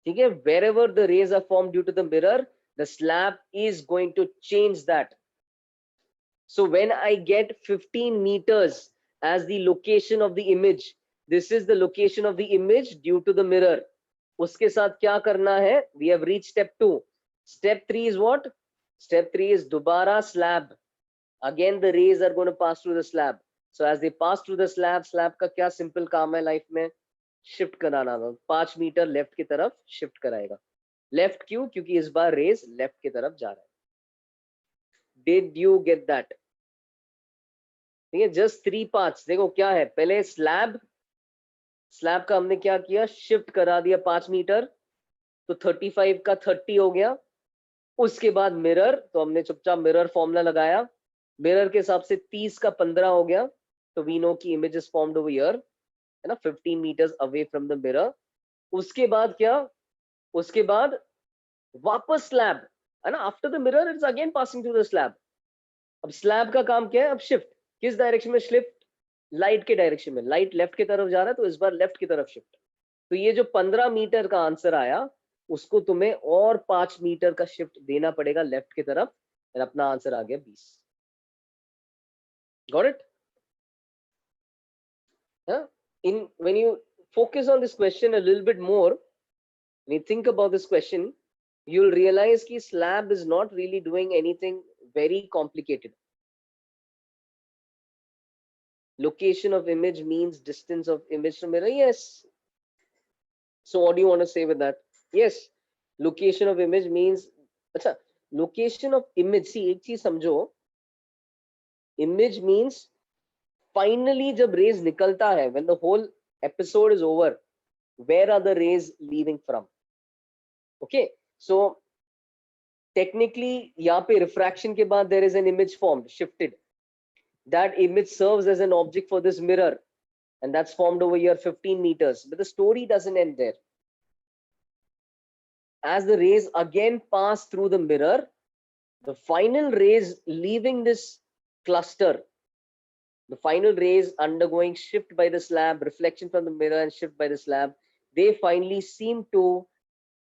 ठीक है। Wherever the rays are form due to the mirror, the slab is going to change that. So when I get 15 meters as the location of the image, this is the location of the image due to the mirror. उसके साथ क्या करना है? We have reached step 2. Step 3 is what? Step 3 is दोबारा slab. Again the rays are going to pass through the slab. So as they pass through the slab, slab का क्या simple काम है life में? Shift कराना. 5 metre left की तरफ shift कराएगा. लेफ्ट क्यों? क्योंकि इस बार रेज लेफ्ट की तरफ जा रहा है. Did you get that? ठीक है, जस्ट 3 पार्ट्स. देखो क्या है, पहले स्लैब, स्लैब का हमने क्या किया, शिफ्ट करा दिया 5 मीटर, तो 35 का 30 हो गया. उसके बाद मिरर, तो हमने चुपचाप मिरर फॉर्मूला लगाया, मिरर के हिसाब से 30 का 15 हो गया, तो वी नो की image is formed over here, है ना, 15 metres away from the mirror. उसके बाद क्या, उसके बाद वापस स्लैब, है ना, after the mirror it's again passing through the slab. अब स्लैब का काम क्या है, अब शिफ्ट किस डायरेक्शन में, शिफ्ट लाइट के डायरेक्शन में. लाइट लेफ्ट की तरफ जा रहा है, तो इस बार लेफ्ट की तरफ शिफ्ट. तो ये जो 15 मीटर का आंसर आया, उसको तुम्हें और 5 मीटर का शिफ्ट देना पड़ेगा लेफ्ट की तरफ, और अपना आंसर आ गया 20. Got it? In when you focus on this question a little bit more, when you think about this question, you'll realize कि slab is not really doing anything very complicated. Location of image means distance of image to mirror. Yes. So what do you want to say with that? Yes. Location of image means, अच्छा, location of image. See, एक चीज समझो. Image means finally जब rays निकलता है, when the whole episode is over, where are the rays leaving from? Okay. So technically यहाँ पे refraction के बाद there is an image formed, shifted. That image serves as an object for this mirror, and that's formed over here 15 meters. But the story doesn't end there. As the rays again pass through the mirror, the final rays leaving this cluster, the final rays undergoing shift by the slab, reflection from the mirror and shift by the slab, they finally seem to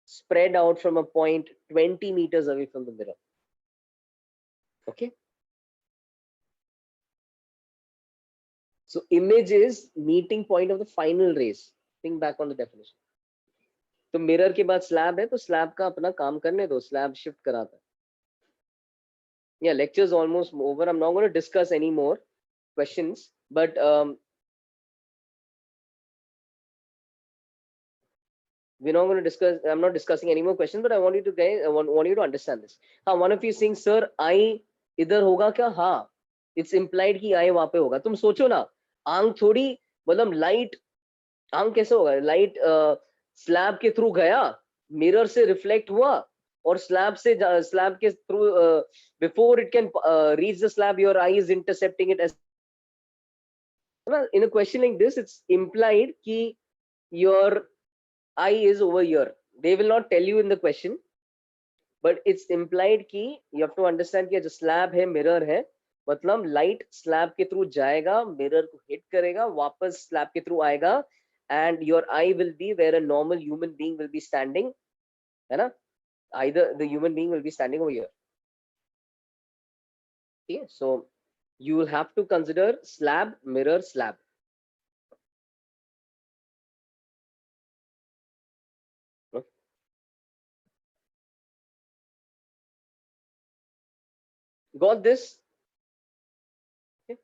spread out from a point 20 meters away from the mirror. Okay. So image is meeting point of the final rays. Think back on the definition. तो mirror के बाद slab है, तो slab का अपना काम करने दो, स्लैब शिफ्ट कराता है. Yeah, lecture's almost over. I'm not going to discuss any more questions, but we're not going to discuss. I'm not discussing any more questions, but I want you to guys, I want you to understand this. हाँ, one of you saying, sir, I इधर होगा क्या? हाँ, it's implied कि I वहाँ पे होगा. तुम सोचो ना, आंख थोड़ी, मतलब लाइट, आंख कैसे होगा, लाइट स्लैब के थ्रू गया, मिरर से रिफ्लेक्ट हुआ, और स्लैब से, स्लैब के through, before it can reach the slab, your I is intercepting it. In a question like this, it's implied कि your eye is over here. They will not tell you in the question, but it's implied कि you have to understand कि जो slab है, mirror है, मतलब light slab के through जाएगा, mirror को हिट करेगा, वापस स्लैब के थ्रू आएगा, and your eye will be where a normal human being will be standing, है ना? Either the human being will be standing over here. Okay, so you will have to consider slab, mirror, slab. Got this? Okay.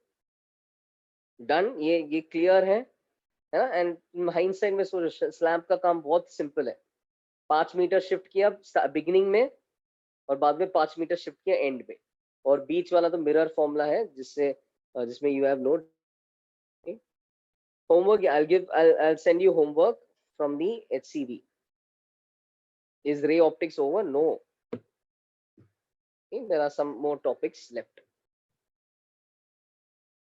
Done. ये clear है ना? And hindsight में सोचो, slab का काम बहुत सिंपल है. 5 मीटर शिफ्ट किया बिगिनिंग में, और बाद में 5 मीटर शिफ्ट किया एंड में, और बीच वाला तो मिरर फॉर्मूला है, जिससे जिसमें you have no homework. I'll send you homework from the HCV. Is ray optics over? No. Okay, there are some more topics left.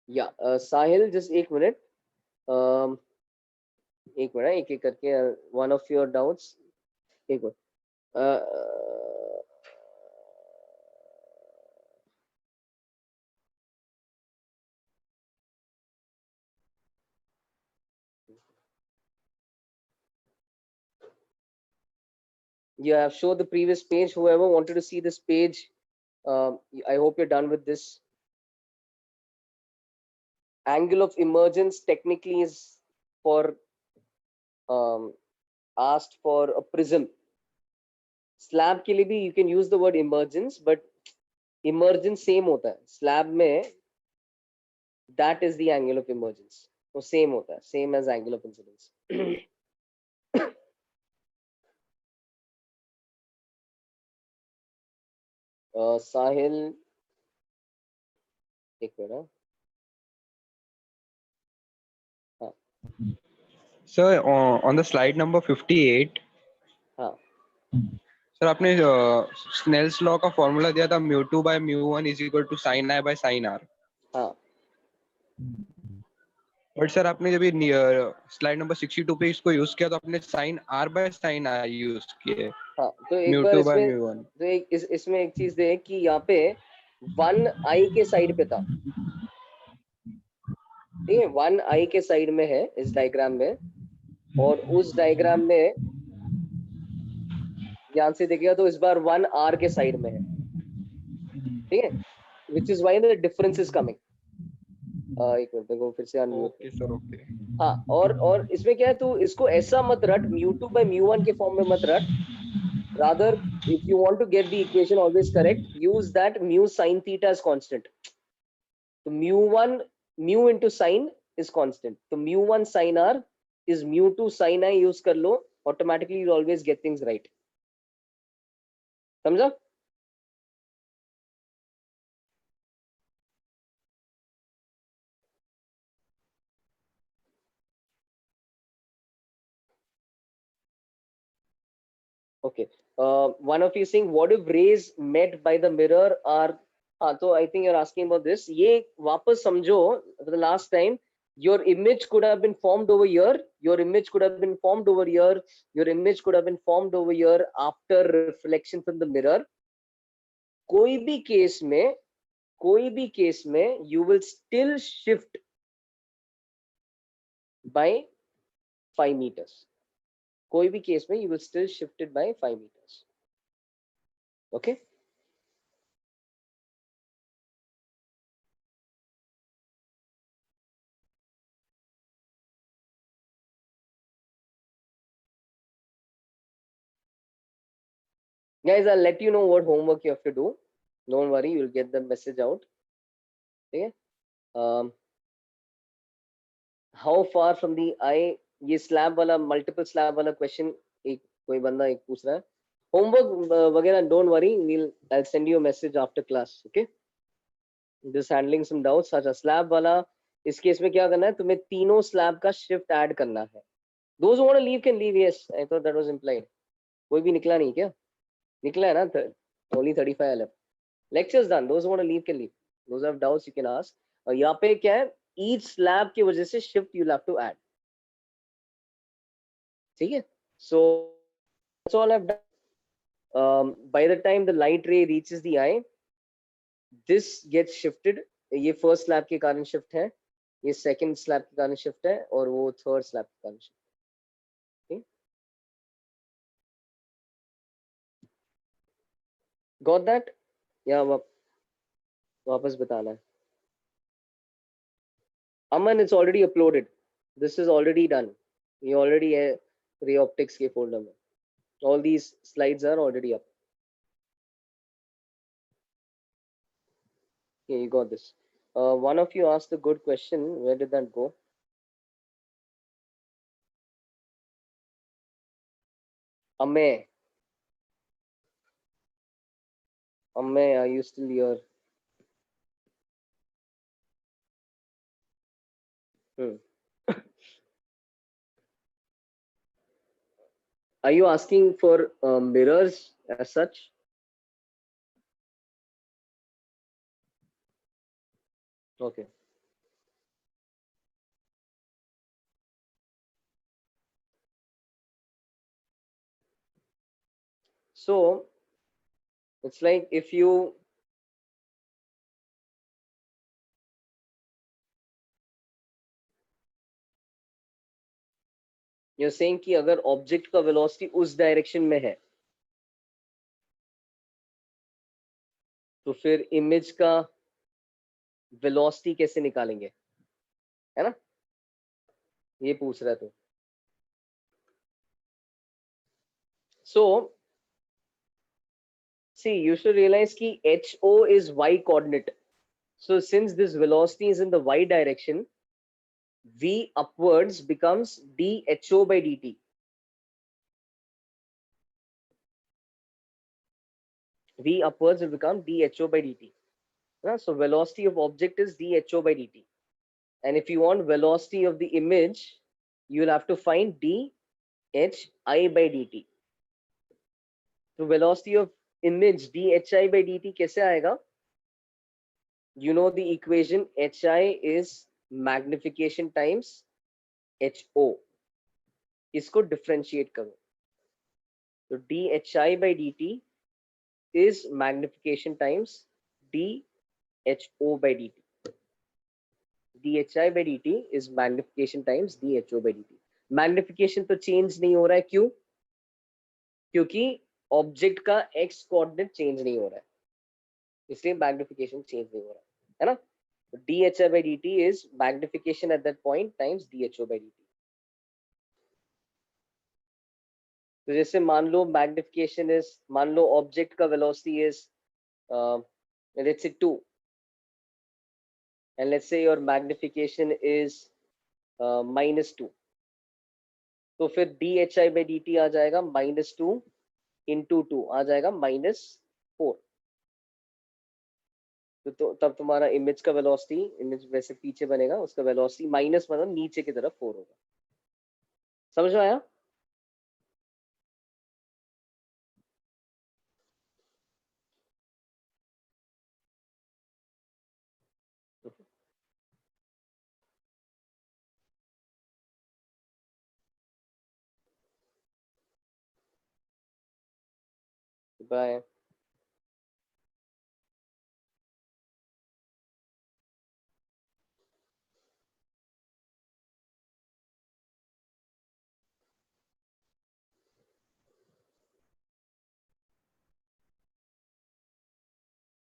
Yeah, Sahil, just एक minute, एक मिनट, एक एक करके, one of your doubts, एक minute. You have showed the previous page. Whoever wanted to see this page, I hope you're done with this. Angle of emergence technically is for asked for a prism. Slab के लिए भी you can use the word emergence, but emergence same होता है. Slab में that is the angle of emergence. तो same होता है, same as angle of incidence. साहिल, एक मिनट. हाँ. Sir, on the slide number 58, हाँ. सर आपने स्नेल्स लॉ का फॉर्मूला दिया था mu2 by mu1 is equal to sin I by sin R. हाँ. बट सर आपने जब स्लाइड नंबर 62 पे इसको यूज किया तो आपने sin R by sin I use किए. हाँ, तो एक बार mu2 by इसमें mu1. तो इसमें एक चीज देख कि यहाँ पे 1i के साइड पे था. ठीक है, 1i के साइड में है इस डायग्राम में, और उस डायग्राम में ध्यान से देखिएगा तो इस बार 1r के साइड में है. ठीक है, which is why the difference is coming. एक मिनट देखो फिर से अनम्यूट. Okay sir, okay. हाँ, और इसमें क्या है, तू इसको ऐसा मत रट mu2 by mu1 के फॉर्म में मत रट. rather if you want to get the equation always correct, use that mu sin theta is constant. So mu into sin is constant. So mu1 sin r is mu2 sin I use कर लो, automatically you always get things right. समझा? Okay. One of you saying, what if rays met by the mirror are? So I think you're asking about this. ये वापस समझो. For the last time, your image could have been formed over here. Your image could have been formed over here. Your image could have been formed over here after reflection from the mirror. कोई भी case में you will still shift by 5 meters. कोई भी case में you will still shift it by 5 meters. Okay. Guys, I'll let you know what homework you have to do. Don't worry, you'll get the message out. Okay. How far from the eye? ये slab वाला multiple slab वाला question एक कोई बंदा एक पूछ रहा है. Homework वगैरह don't worry, I'll send you a message after class. Okay. Just handling some doubts. अच्छा, slab वाला इस केस में क्या करना है, तुम्हें तीनों slab का shift add करना है. Those who want to leave can leave. Yes, I thought that was implied. कोई भी निकला नहीं क्या? निकला है ना? Only 35 left. Lectures done. Those who want to leave can leave. Those who have doubts you can ask. और यहाँ पे क्या है, each slab की वजह से shift you'll have to add. ठीक है? So that's all I've done. By the time the light ray reaches the eye, this gets shifted. ये first slab के कारण shift है, ये second slab के कारण shift है, और वो third slab के कारण shift. Okay? Got that? या वापस बताना है. Aman, it's already uploaded. This is already done. ये already है ray optics के folder में. All these slides are already up. Okay, you got this. One of you asked a good question. Where did that go? Ame, are you still here? Are you asking for mirrors as such? Okay. So it's like if you're saying कि अगर object का velocity उस direction में है, तो फिर image का velocity कैसे निकालेंगे, है ना, ये पूछ रहा है तू। सो see, you should realize ki HO is y coordinate. So since this velocity is in the y direction, v upwards becomes dHO by dt. V upwards will become dHO by dt. So velocity of object is dHO by dt. And if you want velocity of the image, you'll have to find dHI by dt. So velocity of image dHI by dt कैसे आएगा? You know the equation HI is magnification times HO. इसको differentiate करो. So dHI by dt is magnification times dHO by dt. dHI by dt is magnification times dHO by dt. Magnification तो change नहीं हो रहा है, क्यों? क्योंकि object का x कोऑर्डिनेट चेंज नहीं हो रहा है, इसलिए मैग्निफिकेशन चेंज नहीं हो रहा है ना. dHI by dt is magnification at that point times dHO by dt. तो जैसे मान लो मैग्निफिकेशन इज, मान लो ऑब्जेक्ट का velocity is let's say 2 and let's say your magnification is -2, तो फिर dHI by dt आ जाएगा -2 into 2 आ जाएगा -4. तो तब तुम्हारा इमेज का वेलोसिटी, इमेज वैसे पीछे बनेगा, उसका वेलोसिटी माइनस मतलब नीचे की तरफ 4 होगा. समझ में आया? बाय.